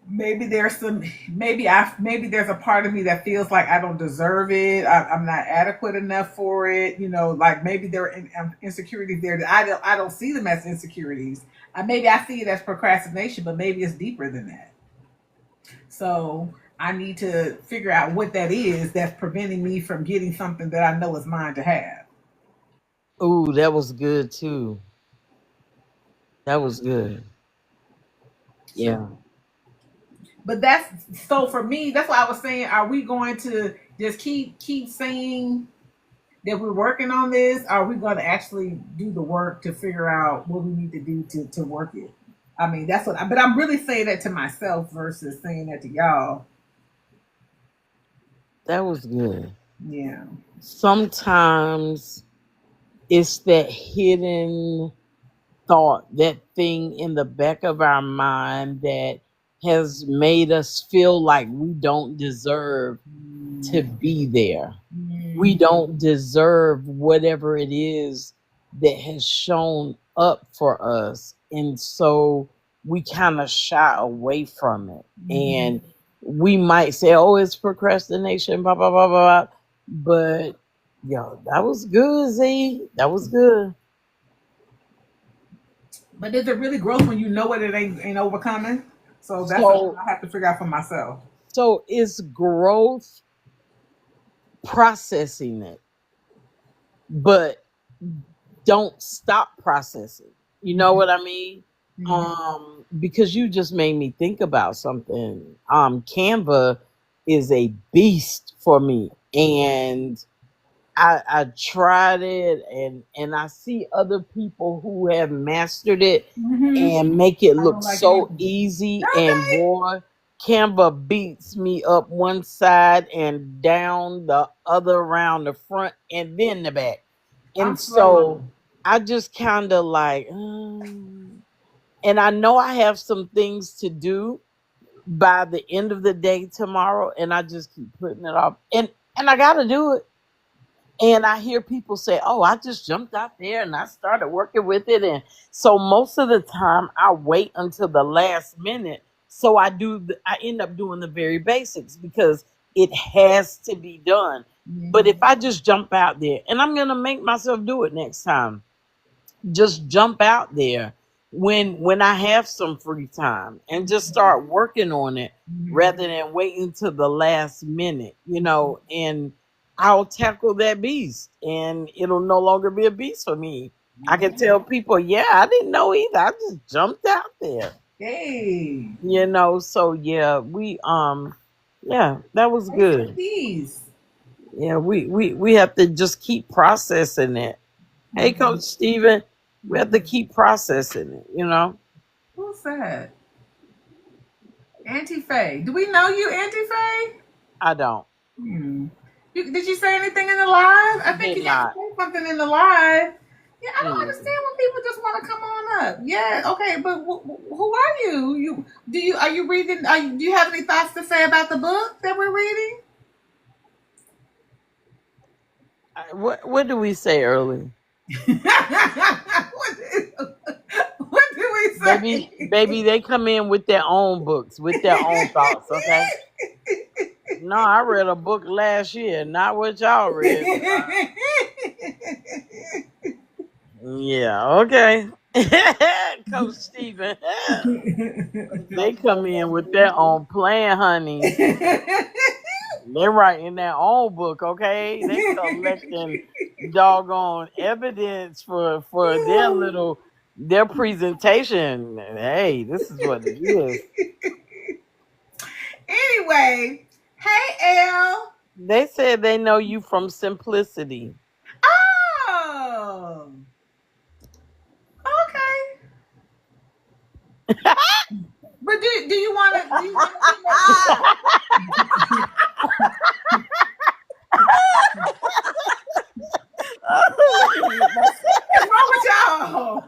Maybe there's a part of me that feels like I don't deserve it. I'm not adequate enough for it. Like maybe there are insecurities there that I don't see them as insecurities. Maybe I see it as procrastination, but maybe it's deeper than that. So I need to figure out what that is that's preventing me from getting something that I know is mine to have. Ooh, that was good too. That was good. Yeah. But that's so for me. That's why I was saying, are we going to just keep saying that we're working on this? Are we going to actually do the work to figure out what we need to do to work it? I mean, that's what. But I'm really saying that to myself versus saying that to y'all. That was good. Yeah. Sometimes it's that hidden thought, that thing in the back of our mind that has made us feel like we don't deserve to be there. We don't deserve whatever it is that has shown up for us. And so we kind of shy away from it. And we might say, oh, it's procrastination, blah, blah, blah, blah. But, yo, that was good, Z. That was good. But is it really growth when you know what it ain't overcoming? So that's So, what I have to figure out for myself. so it's growth processing it, but don't stop processing. You know what I mean? Because you just made me think about something. Canva is a beast for me, and I tried it, and I see other people who have mastered it and make it I look don't like so Canva. easy. Okay. And boy, Canva beats me up one side and down the other, around the front and then the back. I'm And slow. so I just kind of like, and I know I have some things to do by the end of the day tomorrow, and I just keep putting it off. And I got to do it. And I hear people say, "Oh, I just jumped out there and I started working with it." And so most of the time, I wait until the last minute. So I end up doing the very basics because it has to be done. But if I just jump out there, and I'm gonna make myself do it next time, just jump out there when I have some free time and just start working on it rather than waiting to the last minute, and I'll tackle that beast and it'll no longer be a beast for me. I can tell people, yeah, I didn't know either. I just jumped out there. Hey. So yeah, yeah, that was good. Please. Yeah, we have to just keep processing it. Hey, Coach Steven, we have to keep processing it. Who's that? Auntie Faye. Do we know you, Auntie Faye? I don't. Did you say anything in the live? I think Did you have not. to say something in the live. Yeah, I don't Mm. understand when people just want to come on up. Yeah, okay, but who are you? Are you reading? Do you have any thoughts to say about the book that we're reading? What do we say early? What do we say? Baby, they come in with their own books, with their own thoughts, okay? No, I read a book last year, not what y'all read. Yeah, okay. Coach Steven. They come in with their own plan, honey. They're writing their own book, okay? They collecting doggone evidence for their presentation. Hey, this is what it is. Anyway, hey Elle. They said they know you from Simplicity. Oh, okay. But do you want to? What's wrong with y'all?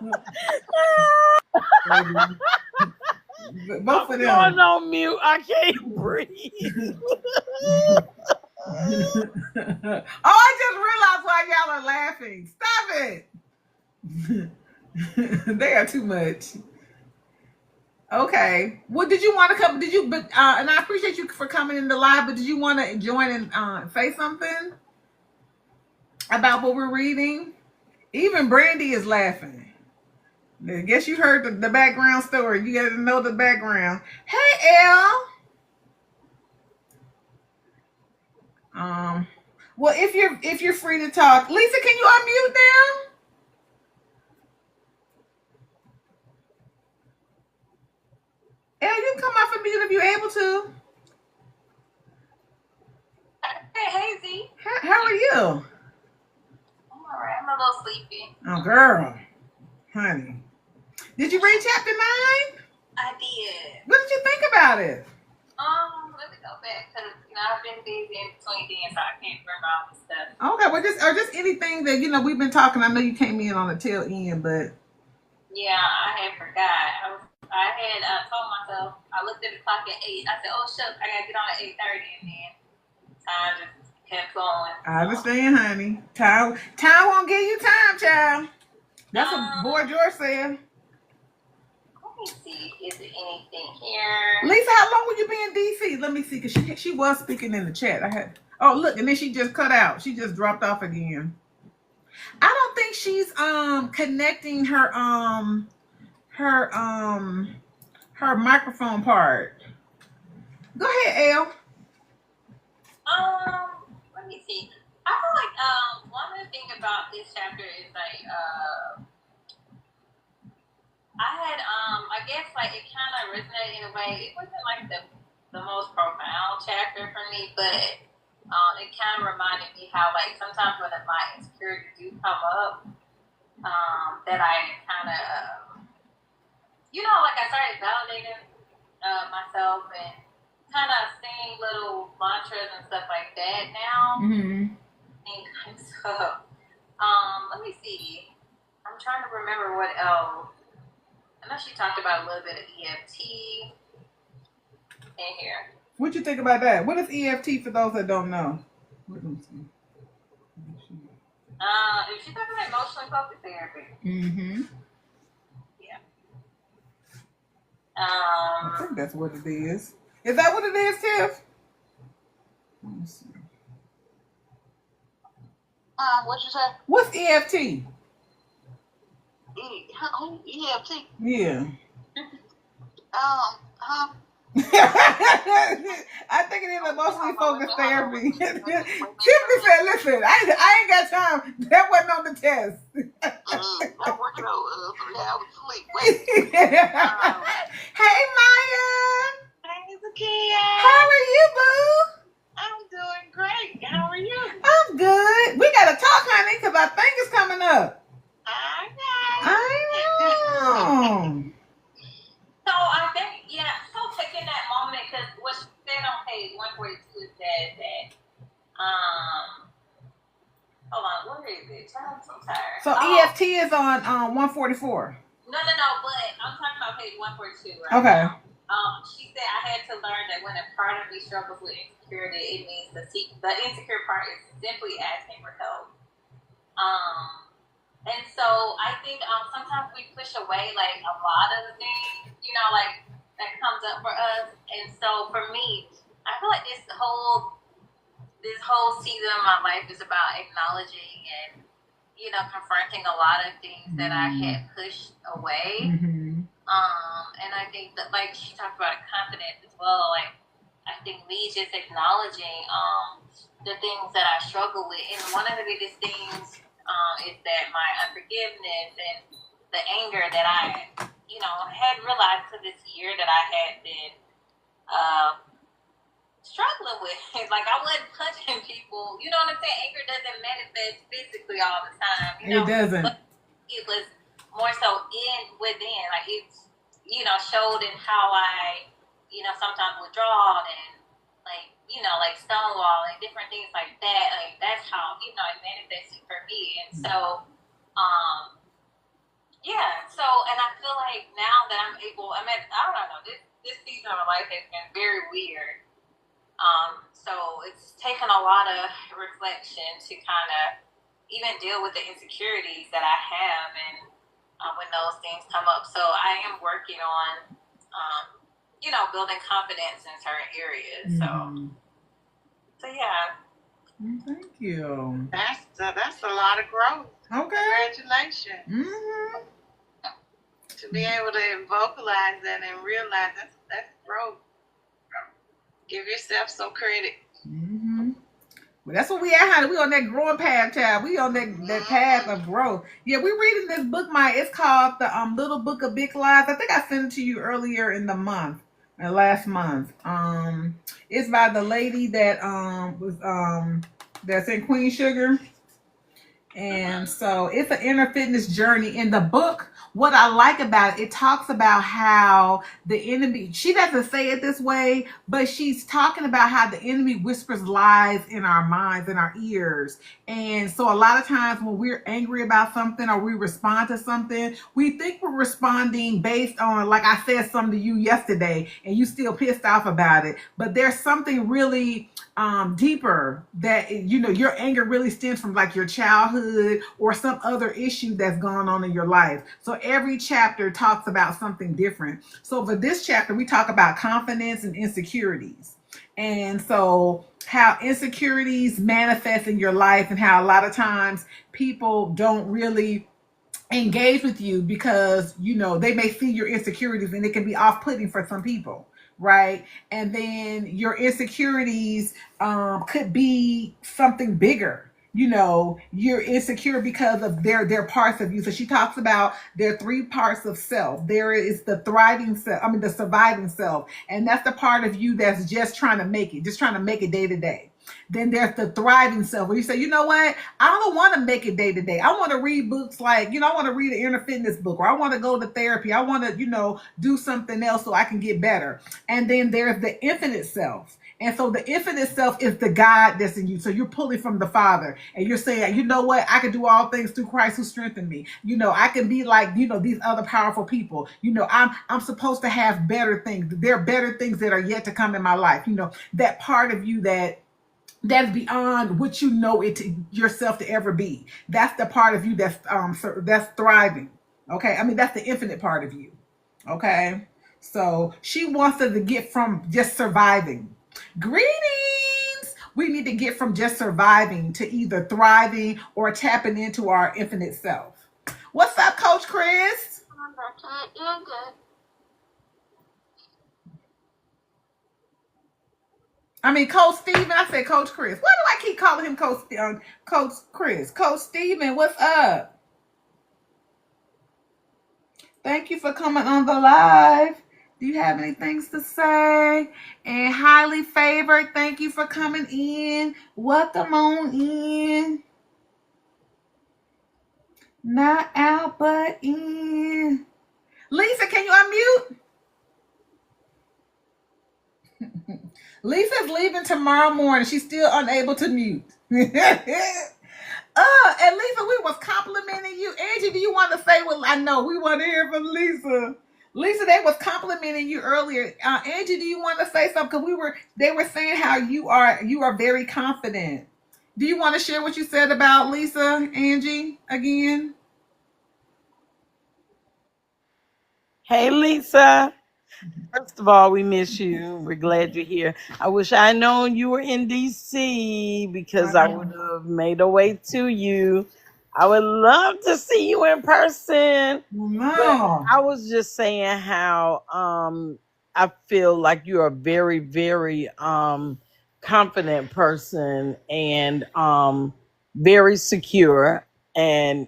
Both of them. I'm going on mute. I can't breathe. I just realized why y'all are laughing. Stop it. They are too much. Okay. Well, did you want to come? Did you? But and I appreciate you for coming in the live. But did you want to join and say something about what we're reading? Even Brandy is laughing. I guess you heard the background story. You got to know the background. Hey, Elle. Well, if you're free to talk, Lisa, can you unmute them? Elle, you can come off and mute if you're able to. Hey, Z. How are you? I'm alright. I'm a little sleepy. Oh, girl, honey, did you read chapter 9? I did. What did you think about it? Let me go back because I've been busy in between then, so I can't remember all the stuff. Okay, well, just anything that we've been talking. I know you came in on the tail end, but yeah, I had forgot. I had told myself, I looked at the clock at 8. I said, oh, shucks, I got to get on at 8:30, and then time just kept going. I understand, honey. Time won't give you time, child. That's what Boy George said. Let me see. Is there anything here? Lisa, how long will you be in DC? Let me see, because she was speaking in the chat. Oh, look, and then she just cut out. She just dropped off again. I don't think she's connecting her microphone part. Go ahead, Elle. Let let me see. I feel like one of the things about this chapter is like I had I guess like it kind of resonated in a way. It wasn't like the most profound chapter for me, but it kind of reminded me how like sometimes when my insecurities do come up, that I kind of like I started validating myself and kind of saying little mantras and stuff like that now. Mm-hmm. And so, let me see. I'm trying to remember what else. I know she talked about a little bit of EFT in here. What you think about that? What is EFT for those that don't know? She talked about emotionally focused therapy. Mm-hmm. Yeah. I think that's what it is. Is that what it is, Tiff? Let me see. What you say? What's EFT? EFT. Yeah. Huh? I think it is emotionally focused therapy. Tiffany said, listen, I ain't got time. That wasn't on the test. I'm working on 3 hours sleep. Wait. Hey, Maya. Hey, Zakia. How are you, boo? I'm doing great. How are you? I'm good. We got to talk, honey, because our thing is coming up. I know. So I think, so taking that moment, because what she said on page 142 says that, hold on, where is it? I'm so tired. So EFT is on 144. No, but I'm talking about page 142, right? Okay. Now. She said I had to learn that when a part of me struggles with insecurity, it means the insecure part is simply asking for help. And so I think sometimes we push away like a lot of the things, like that comes up for us. And so for me, I feel like this whole season of my life is about acknowledging and, confronting a lot of things that I had pushed away. Mm-hmm. And I think that, like she talked about confidence as well, like I think me just acknowledging the things that I struggle with. And one of the biggest things is that my unforgiveness and the anger that I, had realized to this year that I had been struggling with. Like I wasn't punching people. You know what I'm saying? Anger doesn't manifest physically all the time. It doesn't. But it was more so within. Like it's, showed in how I, sometimes withdraw and like stonewall and different things like that. Like that's how, it manifested for me. And so, and I feel like now that I don't know, this season of my life has been very weird. So it's taken a lot of reflection to kind of even deal with the insecurities that I have and when those things come up. So I am working on, building confidence in certain areas. So yeah. Thank you. That's a lot of growth. Okay. Congratulations. Mm-hmm. To be able to vocalize that and realize that's growth. Give yourself some credit. Mm-hmm. Well, that's what we at, honey. We on that growing path, child. We on that path of growth. Yeah, we're reading this book, Maya. It's called the Little Book of Big Lies. I think I sent it to you earlier in the month, last month. It's by the lady that was that's in Queen Sugar. And so it's an inner fitness journey. In the book, what I like about it talks about how the enemy, she doesn't say it this way, but she's talking about how the enemy whispers lies in our minds, in our ears. And so a lot of times when we're angry about something or we respond to something, we think we're responding based on, like I said something to you yesterday and you still pissed off about it. But there's something really deeper that, your anger really stems from like your childhood or some other issue that's gone on in your life. So every chapter talks about something different. So for this chapter, we talk about confidence and insecurities. And so how insecurities manifest in your life and how a lot of times people don't really engage with you because, they may see your insecurities and it can be off-putting for some people. right? And then your insecurities could be something bigger. You know, you're insecure because of their parts of you. So she talks about there are three parts of self. There is the thriving self, I mean the surviving self, and that's the part of you that's just trying to make it, just trying to make it day to day. Then there's the thriving self where you say, you know what? I don't want to make it day to day. I want to read books like, I want to read an inner fitness book, or I want to go to therapy. I want to, do something else so I can get better. And then there's the infinite self. And so the infinite self is the God that's in you. So you're pulling from the Father and you're saying, you know what? I can do all things through Christ who strengthened me. I can be like, these other powerful people. I'm supposed to have better things. There are better things that are yet to come in my life. That part of you that's beyond what yourself to ever be. That's the part of you that's thriving. Okay. I mean, that's the infinite part of you. Okay. So she wants us to get from just surviving. Greetings. We need to get from just surviving to either thriving or tapping into our infinite self. What's up, Coach Chris? I mean, Coach Steven. I said Coach Chris. Why do I keep calling him Coach Chris? Coach Steven, what's up? Thank you for coming on the live. Do you have any things to say? And highly favored, thank you for coming in. Welcome on in. Not out, but in. Lisa, can you unmute? Lisa's leaving tomorrow morning. She's still unable to mute. And Lisa, we was complimenting you. Angie, do you want to say what? I know we want to hear from Lisa. Lisa, they was complimenting you earlier. Angie, do you want to say something? Because they were saying how you are very confident. Do you want to share what you said about Lisa, Angie, again? Hey, Lisa. First of all, we miss you. We're glad you're here. I wish I had known you were in DC because I would have made a way to you. I would love to see you in person. No. I was just saying how I feel like you're a very, very confident person and very secure. And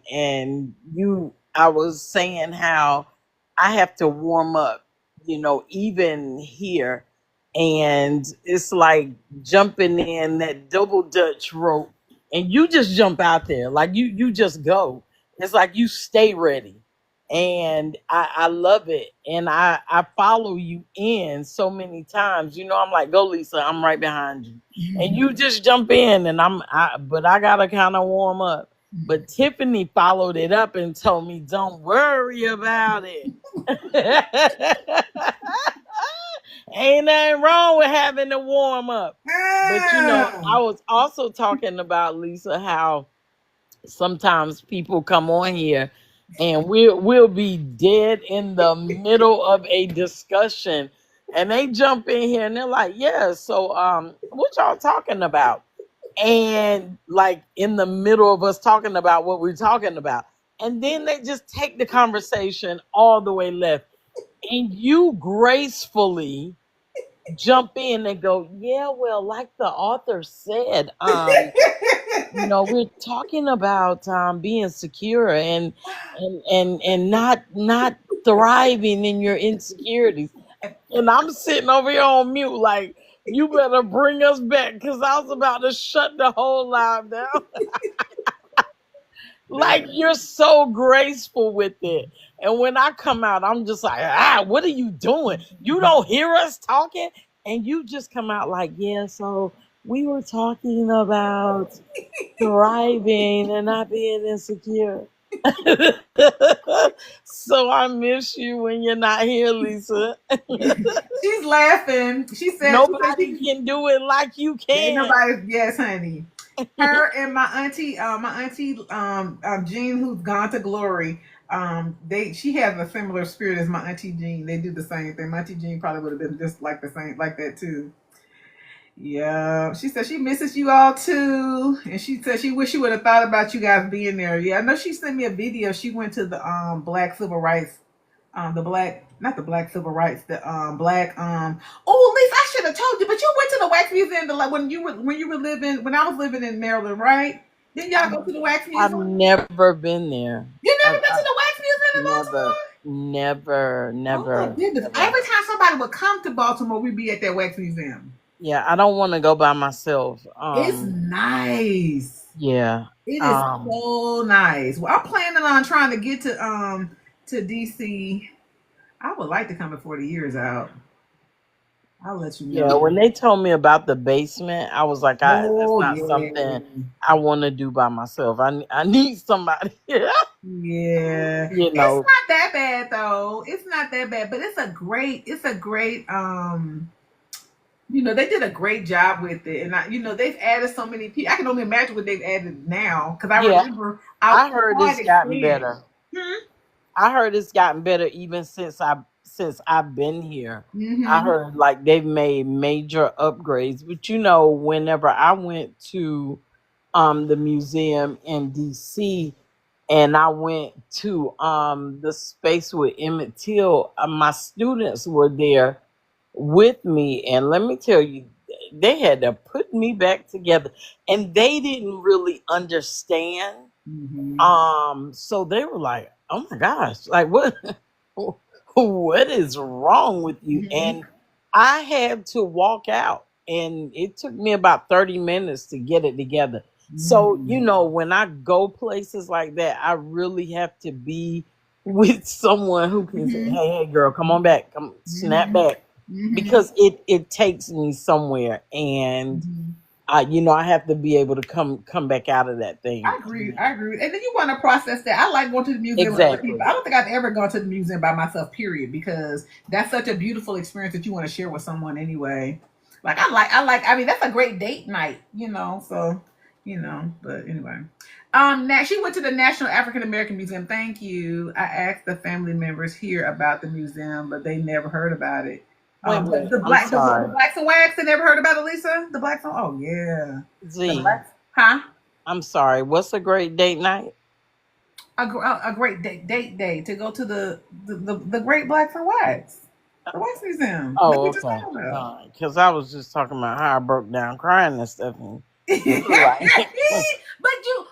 I was saying how I have to warm up, even here. And it's like jumping in that double Dutch rope and you just jump out there. Like you just go. It's like you stay ready. And I love it. And I follow you in so many times. I'm like, go Lisa, I'm right behind you. Mm-hmm. And you just jump in and but I gotta kind of warm up. But Tiffany followed it up and told me, don't worry about it. Ain't nothing wrong with having to warm up. But I was also talking about, Lisa, how sometimes people come on here and we'll be dead in the middle of a discussion and they jump in here and they're like, yeah, so what y'all talking about? And like in the middle of us talking about what we're talking about. And then they just take the conversation all the way left. And you gracefully jump in and go, yeah, well, like the author said, we're talking about being secure and not thriving in your insecurities. And I'm sitting over here on mute like, you better bring us back because I was about to shut the whole live down. Like, you're so graceful with it. And when I come out, I'm just like, what are you doing? You don't hear us talking? And you just come out like, yeah, so we were talking about thriving and not being insecure. So I miss you when you're not here, Lisa. She's laughing. She said nobody can do it like you can. Yes, honey. Her and my auntie Jean, who's gone to glory. She has a similar spirit as my auntie Jean. They do the same thing. My auntie Jean probably would have been just like that too. Yeah, she said she misses you all too, and she said she wish she would have thought about you guys being there. Yeah, I know she sent me a video. She went to the Black Civil Rights the black, not the black civil rights, the black oh, at least I should have told you, but you went to the wax museum when you were living, when I was living in Maryland, right? Didn't y'all go to the wax I've museum? never been there. You never I've, been to I've the wax museum in Baltimore? never, Oh my goodness. never. Every time somebody would come to Baltimore, we'd be at that wax museum. Yeah, I don't want to go by myself. It's nice. Yeah. It is so nice. Well, I'm planning on trying to get to DC. I would like to come before the year's out. I'll let you know. Yeah, when they told me about the basement, I was like, that's Oh, not yeah. something I want to do by myself. I need somebody. Yeah. You know. It's not that bad though. It's not that bad, but it's a great you know, they did a great job with it, and they've added so many people. I can only imagine what they've added now, because I remember I heard it's gotten better. Hmm? I heard it's gotten better even since I've been here. Mm-hmm. I heard like they've made major upgrades. But you know, whenever I went to the museum in DC and I went to the space with Emmett Till, my students were there with me, and let me tell you, they had to put me back together, and they didn't really understand. So they were like, oh my gosh, like what is wrong with you? And I had to walk out, and it took me about 30 minutes to get it together. So, you know, when I go places like that, I really have to be with someone who can say, hey girl, come on back, come snap back. Because it takes me somewhere, and you know, I have to be able to come back out of that thing. I agree. And then you want to process that. I like going to the museum with other people. I don't think I've ever gone to the museum by myself, period, because that's such a beautiful experience that you want to share with someone anyway. Like I mean, that's a great date night, you know. So, you know, but anyway. Now she went to the National African American Museum. Thank you. I asked the family members here about the museum, but they never heard about it. The blacks and wax. They never heard about it, Lisa? The blacks. Oh yeah. Z. Huh? I'm sorry. What's a great date night? A great date day to go to the Great Blacks and Wax, the Wax Museum. Oh, okay. Because I was just talking about how I broke down crying and stuff.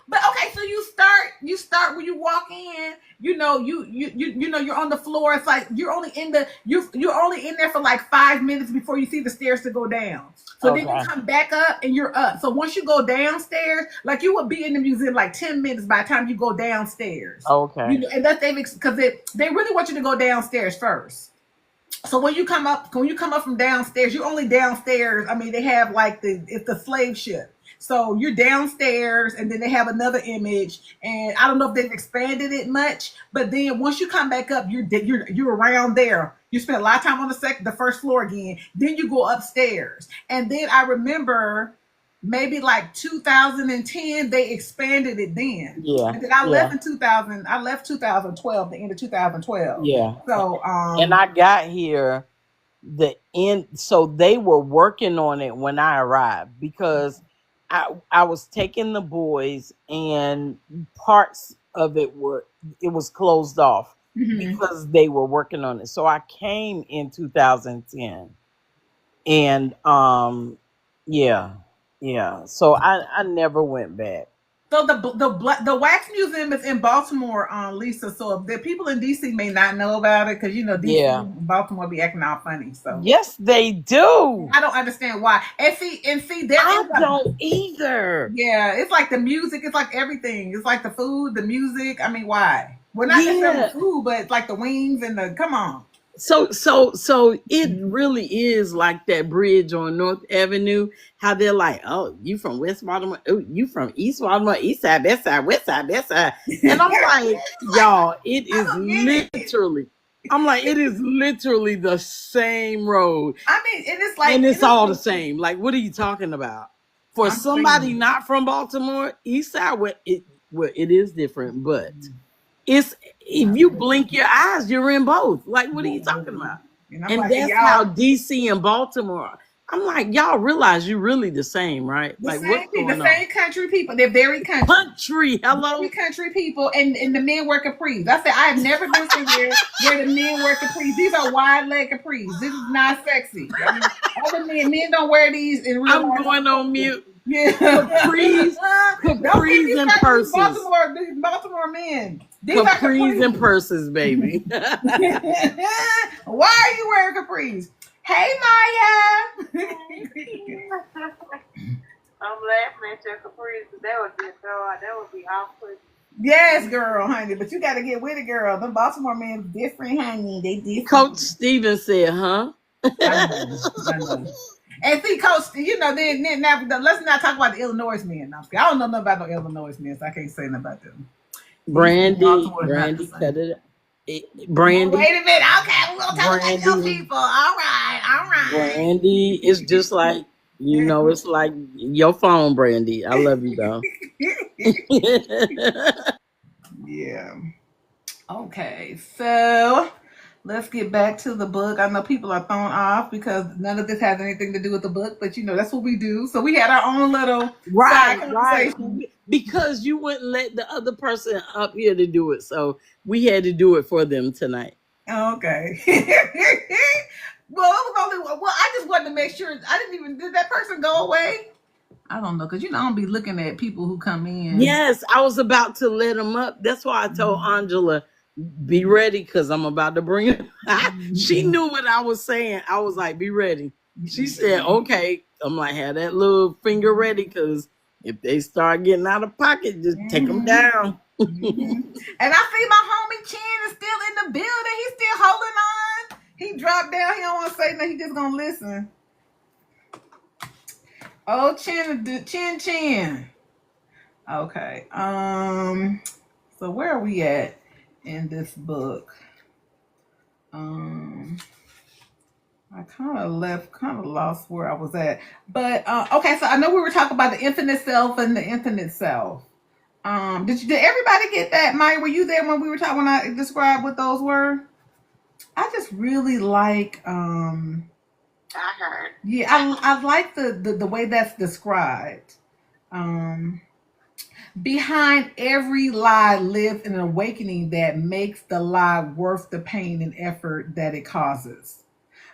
But okay, so you start when you walk in, you know, you're on the floor. It's like you're only in there for like 5 minutes before you see the stairs to go down. So then you come back up and you're up. So once you go downstairs, like you would be in the museum like 10 minutes by the time you go downstairs. Okay. You know, and that's because they really want you to go downstairs first. So when you come up from downstairs, you're only downstairs. I mean, they have like it's the slave ship. So you're downstairs, and then they have another image, and I don't know if they've expanded it much, but then once you come back up, you're around there. You spend a lot of time on the first floor again. Then you go upstairs, and then I remember maybe like 2010 they expanded it then. Yeah. And then I left in 2000. I left 2012, the end of 2012. Yeah. So and I got here so they were working on it when I arrived, because I was taking the boys, and parts of it was closed off because they were working on it. So I came in 2010, and yeah. So I never went back. So the Wax Museum is in Baltimore, Lisa. So the people in DC may not know about it, because you know DC and Baltimore be acting all funny. So yes, they do. I don't understand why. And see, I don't either. Yeah, it's like the music. It's like everything. It's like the food, the music. I mean, why? Well, not necessarily food, but it's like the wings and the. Come on. So it really is like that bridge on North Avenue. How they're like, oh, you from West Baltimore? Oh, you from East Baltimore? East side, West side, West side, West side. And I'm like, y'all, it is literally. I'm like, it is literally the same road. I mean, it's all the same. Like, what are you talking about? For somebody not from Baltimore, East side, it is different, but. If you blink your eyes, you're in both. Like, what are you talking about? And that's how DC and Baltimore, I'm like, y'all realize you really the same, right? The Like, same what's people, going the on? same country people. They're very country. Country, hello. Very country people, and the men wear capris. I said I have never been somewhere where the men wear capris. These are wide leg capris. This is not sexy. I mean, other men don't wear these in real life. I'm going on mute. Yeah. Capris Don't get me and started with purses. these Baltimore men. These are Capris and purses, baby. Why are you wearing capris? Hey, Maya. I'm laughing at your caprice because that would be awkward. Yes, girl, honey, but you got to get with it, girl. The Baltimore men different, honey. They different. Coach Steven said, huh? I know. And see, Coach, you know, then now, let's not talk about the Illinois men. I don't know nothing about no Illinois men, so I can't say nothing about them. Brandy cut it. Brandy. Wait a minute. Okay, we'll talk about your people. All right. Brandy is just like, you know, it's like your phone, Brandy. I love you, though. Yeah. Okay, so let's get back to the book. I know people are thrown off because none of this has anything to do with the book, but you know, that's what we do. So we had our own little side conversation. Because you wouldn't let the other person up here to do it. So we had to do it for them tonight. Okay. Well, I just wanted to make sure. Did that person go away? I don't know, because you know I don't be looking at people who come in. Yes, I was about to let them up. That's why I told Angela, be ready, because I'm about to bring it. She knew what I was saying. I was like, be ready. She said, okay. I'm like, have that little finger ready, because if they start getting out of pocket, just take them down. And I see my homie Chin is still in the building. He's still holding on. He dropped down. He don't want to say nothing. He just gonna listen. Oh, Chin. Okay. So where are we at in this book? I kind of lost where I was at. But okay, so I know we were talking about the infinite self and the infinite self. Did everybody get that? Maya, were you there when we were talking, when I described what those were? I just really like I heard. Yeah, I like the way that's described. Behind every lie lives an awakening that makes the lie worth the pain and effort that it causes.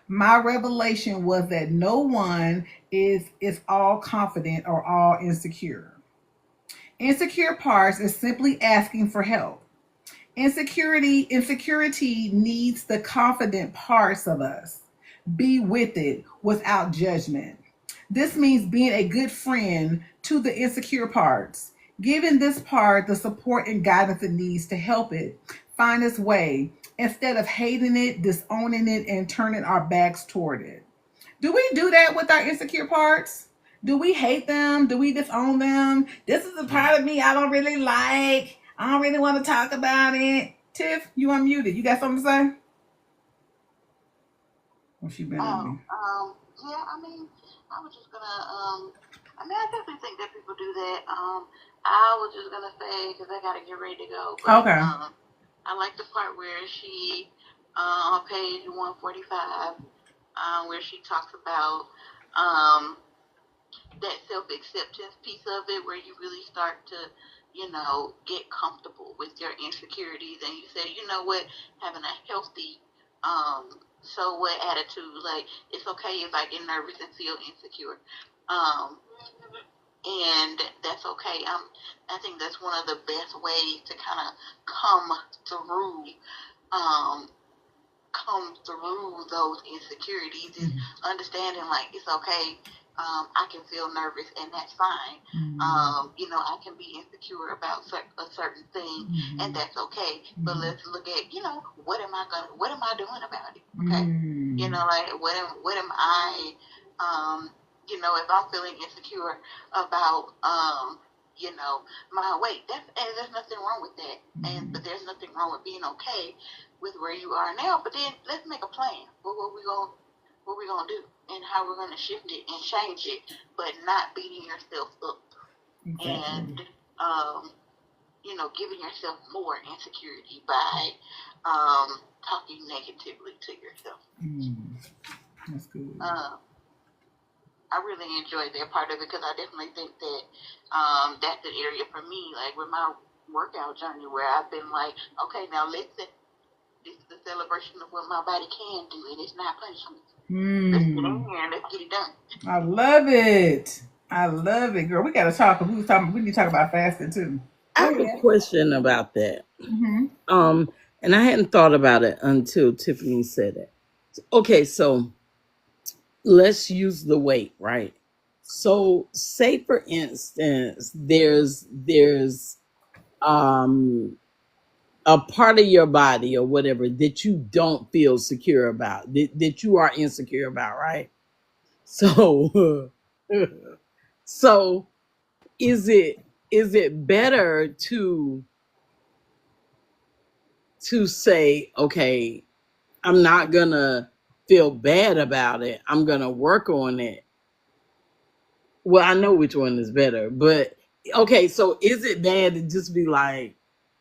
My revelation was that no one is all confident or all insecure. Insecure parts is simply asking for help. Insecurity needs the confident parts of us. Be with it without judgment. This means being a good friend to the insecure parts, giving this part the support and guidance it needs to help it find its way, instead of hating it, disowning it, and turning our backs toward it. Do we do that with our insecure parts? Do we hate them? Do we disown them? This is a part of me I don't really like. I don't really want to talk about it. Tiff, you unmuted. You got something to say? Well, she been on me. Yeah, I mean, I was just gonna, I definitely think that people do that. I was just gonna say, because I gotta get ready to go. But, okay. I like the part where she, on page 145, where she talks about, that self-acceptance piece of it, where you really start to, you know, get comfortable with your insecurities, and you say, you know what, having a healthy, so what attitude, like, it's okay if I get nervous and feel insecure, and that's okay. I think that's one of the best ways to kind of come through those insecurities, is understanding, like, it's okay. I can feel nervous, and that's fine. You know, I can be insecure about a certain thing, and that's okay. But let's look at, you know, what am I doing about it? Okay, you know, like, what am I, you know, if I'm feeling insecure about, you know, my weight, there's nothing wrong with that, but there's nothing wrong with being okay with where you are now. But then let's make a plan. What we gonna do, and how we're gonna shift it and change it, but not beating yourself up. Exactly. And you know, giving yourself more insecurity by talking negatively to yourself. That's good. I really enjoyed that part of it because I definitely think that that's an area for me, like with my workout journey, where I've been like, okay, now this is the celebration of what my body can do, and it's not punishment. Let's get in here and let's get it done. I love it. I love it, girl. We gotta talk. We need to talk about fasting too. I have a question about that. Mm-hmm. And I hadn't thought about it until Tiffany said it. Okay, so let's use the weight, right? So say for instance, there's a part of your body or whatever that you don't feel secure about, that you are insecure about, right? So so is it better to say, okay, I'm not gonna feel bad about it, I'm gonna work on it? Well, I know which one is better, but okay, so is it bad to just be like,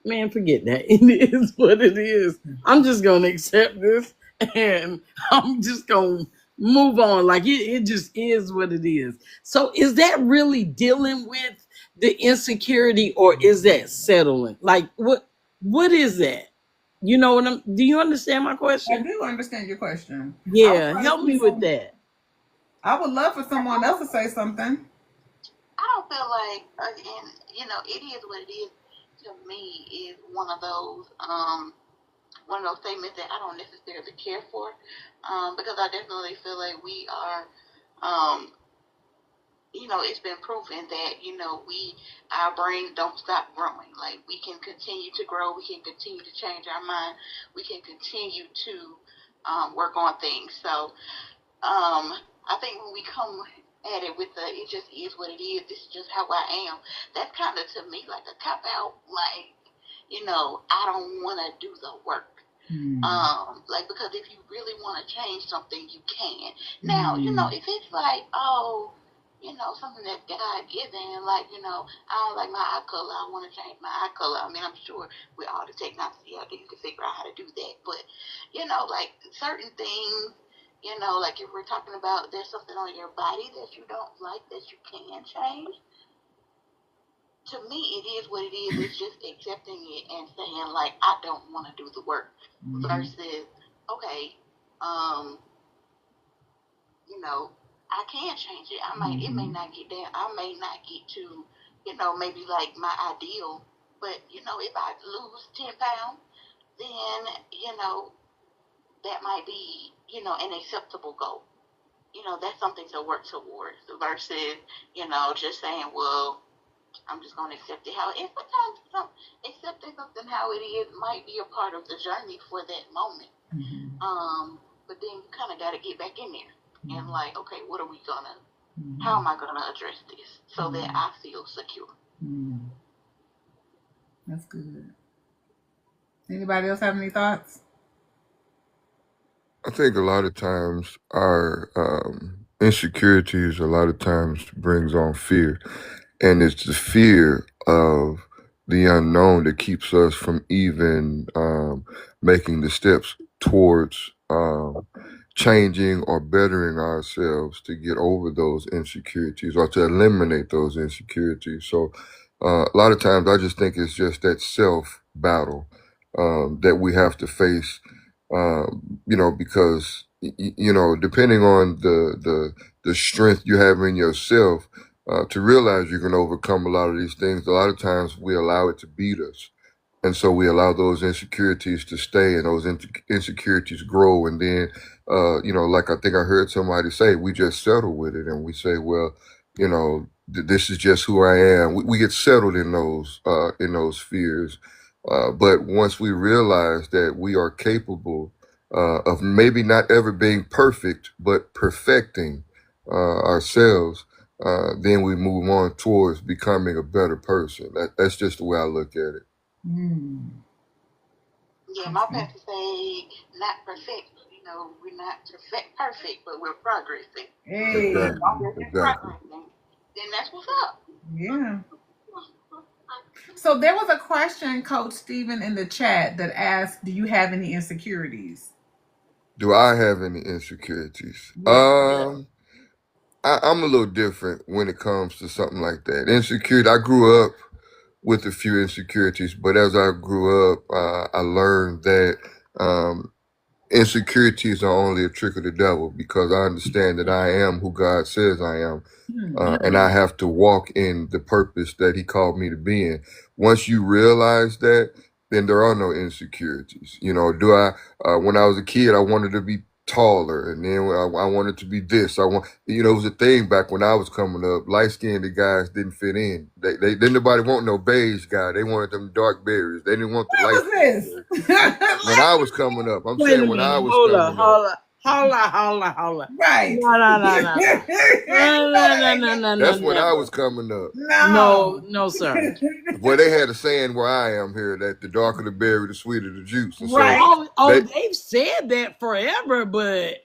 man, forget that. It is what it is. I'm just gonna accept this and I'm just gonna move on. Like it just is what it is. So is that really dealing with the insecurity, or is that settling? Like what is that? You know what do you understand my I question? do understand your question. Yeah, help me with that. I would love for someone else to say something. I don't feel like, and it is what it is. To me, is one of those statements that I don't necessarily care for, because I definitely feel like we are, it's been proven that our brains don't stop growing. Like, we can continue to grow, we can continue to change our mind, we can continue to work on things. So I think when we come at it with it just is what it is, this is just how I am, that's kind of, to me, like a cop out. Like, I don't want to do the work. Like, because if you really want to change something, you can. Now, if it's like, something that's God given, like, I don't like my eye color, I want to change my eye color. I mean, I'm sure with all the technology out there, you can figure out how to do that. But, like certain things, like if we're talking about there's something on your body that you don't like that you can change, to me, it is what it is. It's just accepting it and saying, like, I don't want to do the work, versus, okay, I can change it. It may not get there. I may not get to, maybe like my ideal, but, if I lose 10 pounds, then, that might be, an acceptable goal. That's something to work towards, versus, just saying, well, I'm just going to accept it how it is. Sometimes accepting something how it is might be a part of the journey for that moment. But then you kind of got to get back in there and like, okay, what are we going to, how am I going to address this so that I feel secure? That's good. Anybody else have any thoughts? I think a lot of times our insecurities a lot of times brings on fear. And it's the fear of the unknown that keeps us from even making the steps towards changing or bettering ourselves to get over those insecurities or to eliminate those insecurities. So a lot of times I just think it's just that self battle that we have to face, because, depending on the strength you have in yourself, to realize you can overcome a lot of these things, a lot of times we allow it to beat us. And so we allow those insecurities to stay and those insecurities grow. And then, like I think I heard somebody say, we just settle with it and we say, well, this is just who I am. We get settled in those fears. But once we realize that we are capable of maybe not ever being perfect, but perfecting ourselves, then we move on towards becoming a better person. That's just the way I look at it. Yeah, my pastor say not perfect. We're not perfect, but we're progressing. Hey. Exactly. Then that's what's up. Yeah. So there was a question, Coach Stephen, in the chat that asked, do you have any insecurities? Do I have any insecurities? I'm a little different when it comes to something like that. Insecurity. I grew up with a few insecurities, but as I grew up, I learned that um, insecurities are only a trick of the devil because I understand that I am who God says I am. And I have to walk in the purpose that He called me to be in. Once you realize that, then there are no insecurities. You know, when I was a kid, I wanted to be taller, and then I wanted to be this. It was a thing back when I was coming up. Light skinned guys didn't fit in. They didn't nobody want no beige guy. They wanted them dark berries. They didn't want the light. What was this? When I was coming up, I'm Wait saying a when I minute. was Hold up. coming up. Hold up. Right. No. That's when I was coming up. No, sir. Well, they had a saying where I am here that the darker the berry, the sweeter the juice. And Right. so They've said that forever, but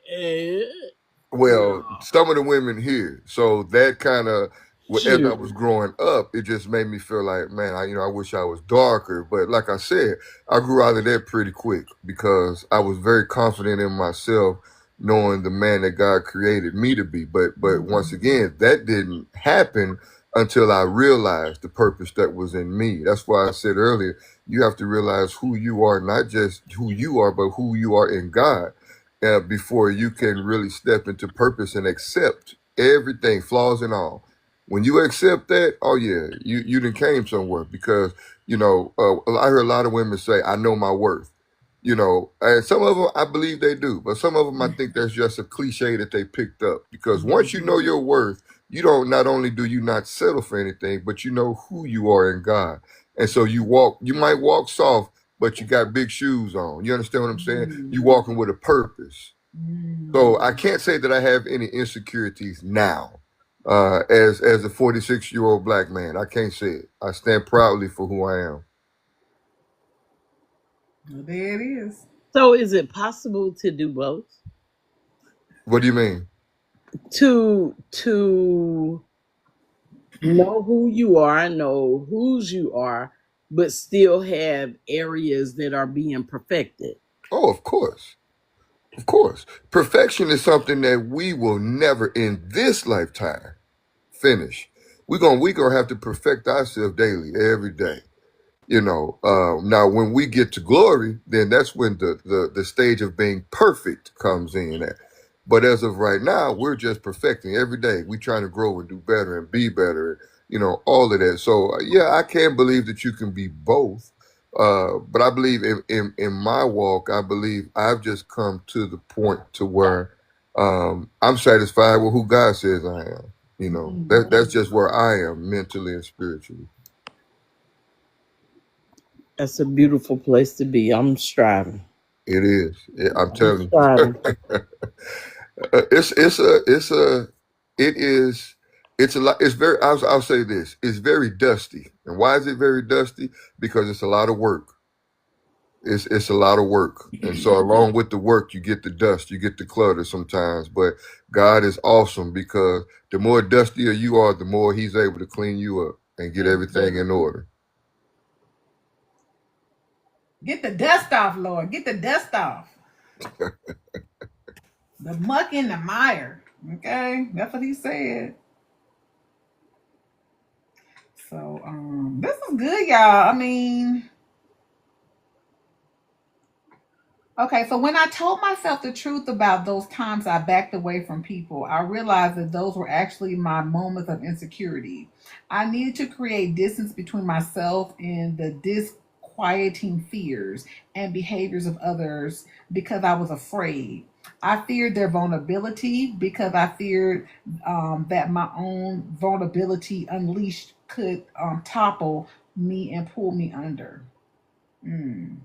some of the women here. So that kind of, as I Shoot. was growing up, it just made me feel like, man, I wish I was darker. But like I said, I grew out of that pretty quick because I was very confident in myself, knowing the man that God created me to be. But once again, that didn't happen until I realized the purpose that was in me. That's why I said earlier, you have to realize who you are, not just who you are, but who you are in God, before you can really step into purpose and accept everything, flaws and all. When you accept that, oh yeah, you done came somewhere because, I heard a lot of women say, I know my worth. And some of them, I believe they do, but some of them, I think that's just a cliche that they picked up because once you know your worth, not only do you not settle for anything, but you know who you are in God. And so you might walk soft, but you got big shoes on. You understand what I'm saying? You walking with a purpose. So I can't say that I have any insecurities now. As a 46-year-old black man, I can't say it. I stand proudly for who I am. Well, there it is. So is it possible to do both? What do you mean? To know who you are, know whose you are, but still have areas that are being perfected. Oh, of course. Of course. Perfection is something that we will never in this lifetime finish. We're gonna have to perfect ourselves daily, every day. Now when we get to glory, then that's when the stage of being perfect comes in at. But as of right now, we're just perfecting every day. We're trying to grow and do better and be better, all of that. So yeah, I can't believe that you can be both. But I believe in my walk, I believe I've just come to the point to where I'm satisfied with who God says I am. That's just where I am mentally and spiritually. That's a beautiful place to be. I'm striving. It is. I'm telling you. Striving. It's a lot. It's very. I'll say this. It's very dusty. And why is it very dusty? Because it's a lot of work. It's a lot of work. And so along with the work, you get the dust, you get the clutter sometimes. But God is awesome because the more dustier you are, the more He's able to clean you up and get everything in order. Get the dust off, Lord. Get the dust off. The muck in the mire. Okay? That's what He said. So this is good, y'all. I mean, okay, so when I told myself the truth about those times I backed away from people, I realized that those were actually my moments of insecurity. I needed to create distance between myself and the disquieting fears and behaviors of others because I was afraid. I feared their vulnerability because I feared that my own vulnerability unleashed could topple me and pull me under. Mm.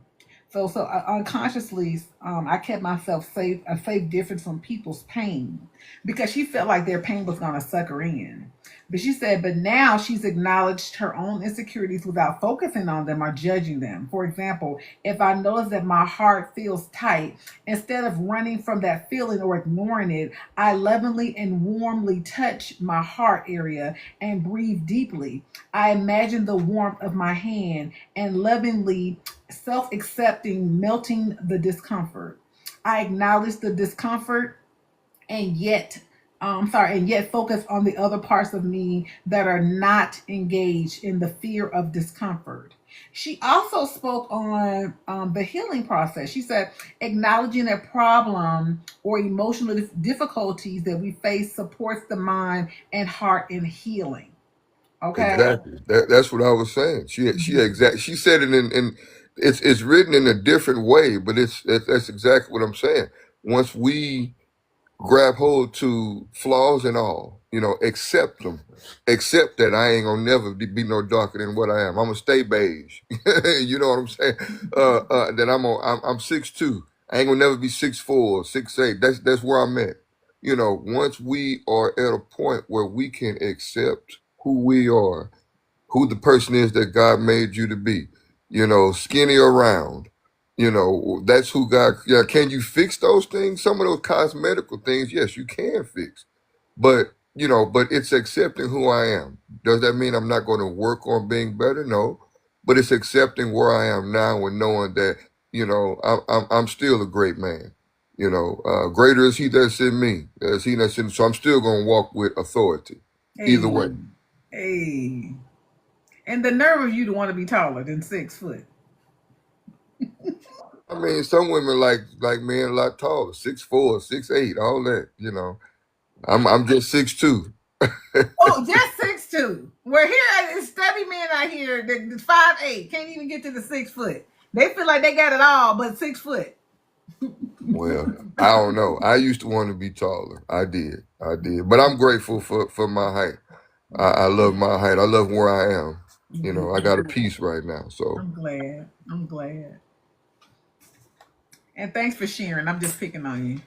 So unconsciously, I kept myself safe, a safe distance from people's pain because she felt like their pain was going to suck her in. But she said, but now she's acknowledged her own insecurities without focusing on them or judging them. For example, if I notice that my heart feels tight, instead of running from that feeling or ignoring it, I lovingly and warmly touch my heart area and breathe deeply. I imagine the warmth of my hand and lovingly self accepting, melting the discomfort. I acknowledge the discomfort and yet sorry, and yet focus on the other parts of me that are not engaged in the fear of discomfort. She also spoke on the healing process. She said, acknowledging a problem or emotional difficulties that we face supports the mind and heart in healing. Okay. Exactly. That's what I was saying. She said it in it's written in a different way, but that's exactly what I'm saying. Once we grab hold to flaws and all, accept them, accept that I ain't gonna never be no darker than what I am. I'm gonna stay beige. You know what I'm saying? That I'm 6'2". I ain't gonna never be 6'4", 6'8". That's where I'm at. Once we are at a point where we can accept who we are, who the person is that God made you to be, skinny or round, that's who God, yeah. Can you fix those things? Some of those cosmetical things, yes, you can fix. But it's accepting who I am. Does that mean I'm not going to work on being better? No. But it's accepting where I am now and knowing that, I'm still a great man. Greater is he that's in me, as he that's in. So I'm still going to walk with authority. Either way. Hey. And the nerve of you to want to be taller than 6 foot. I mean, some women like men a lot taller, 6'4", 6'8", all that. I'm just 6'2". Oh, just 6'2". We're here at stubby men out here that 5'8", can't even get to the 6 foot. They feel like they got it all, but 6 foot. Well, I don't know. I used to want to be taller. I did. But I'm grateful for my height. I love my height. I love where I am. I got a piece right now. So I'm glad. And thanks for sharing. I'm just picking on you.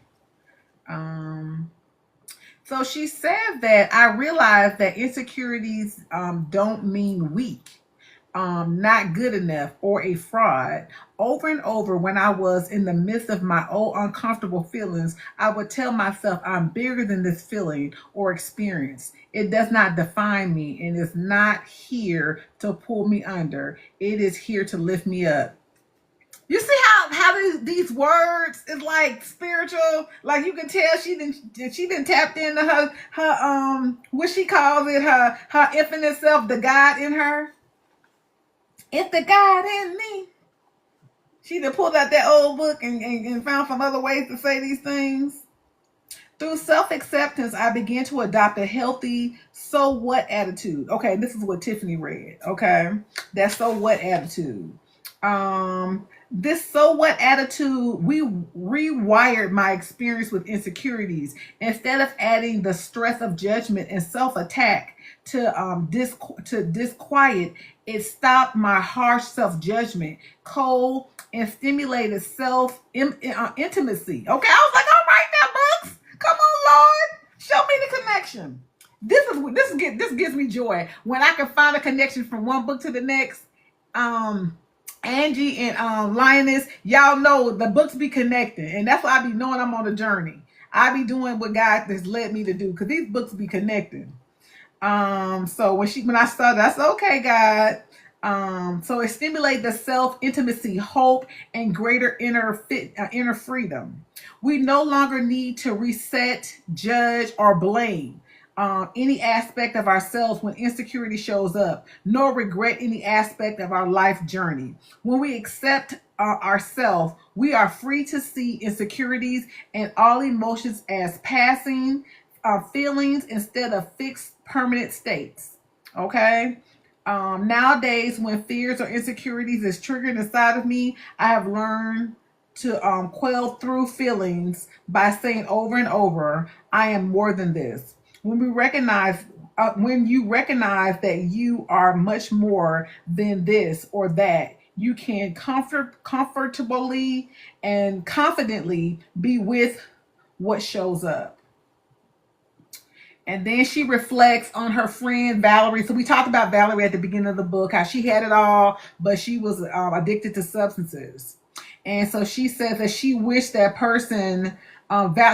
So she said that I realized that insecurities don't mean weak, not good enough, or a fraud. Over and over, when I was in the midst of my own uncomfortable feelings, I would tell myself I'm bigger than this feeling or experience. It does not define me and is not here to pull me under. It is here to lift me up. You see how these words is like spiritual, like you can tell she didn't tapped into her what she calls it, her infinite self, the God in her. It's the God in me. She done pulled out that old book and found some other ways to say these things. Through self-acceptance, I began to adopt a healthy so what attitude. Okay, this is what Tiffany read. Okay, that so what attitude. This so what attitude, we rewired my experience with insecurities. Instead of adding the stress of judgment and self-attack to disquiet, it stopped my harsh self-judgment, cold and stimulated intimacy. Okay, I was like, all right now, Books, come on, Lord, show me the connection. This gives me joy when I can find a connection from one book to the next. Angie and Lioness, y'all know the books be connecting, and that's why I be knowing I'm on a journey. I be doing what God has led me to do because these books be connecting. So when I started, I said, okay, God. So it stimulates the self-intimacy, hope, and greater inner freedom. We no longer need to reset, judge, or blame any aspect of ourselves when insecurity shows up, nor regret any aspect of our life journey. When we accept ourselves, we are free to see insecurities and all emotions as passing feelings instead of fixed permanent states. Okay. Nowadays, when fears or insecurities is triggered inside of me, I have learned to quell through feelings by saying over and over, I am more than this. When you recognize that you are much more than this or that, you can comfortably and confidently be with what shows up. And then she reflects on her friend Valerie. So we talked about Valerie at the beginning of the book, how she had it all, but she was addicted to substances. And so she says that she wished that person,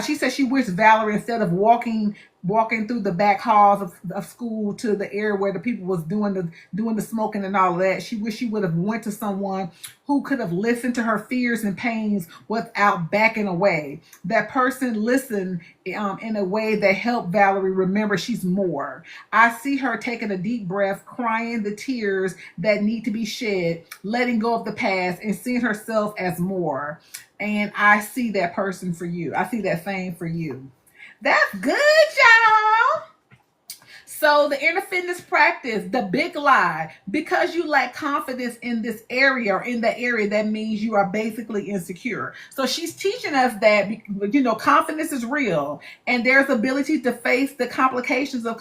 she said she wished Valerie, instead of walking walking through the back halls of school to the area where the people was doing the smoking and all of that. She wished she would have went to someone who could have listened to her fears and pains without backing away. That person listened in a way that helped Valerie remember she's more. I see her taking a deep breath, crying the tears that need to be shed, letting go of the past, and seeing herself as more. And I see that person for you. I see that thing for you. That's good, y'all. So the inner fitness practice, the big lie, because you lack confidence in this area or in the area, that means you are basically insecure. So she's teaching us that, confidence is real and there's ability to face the complications of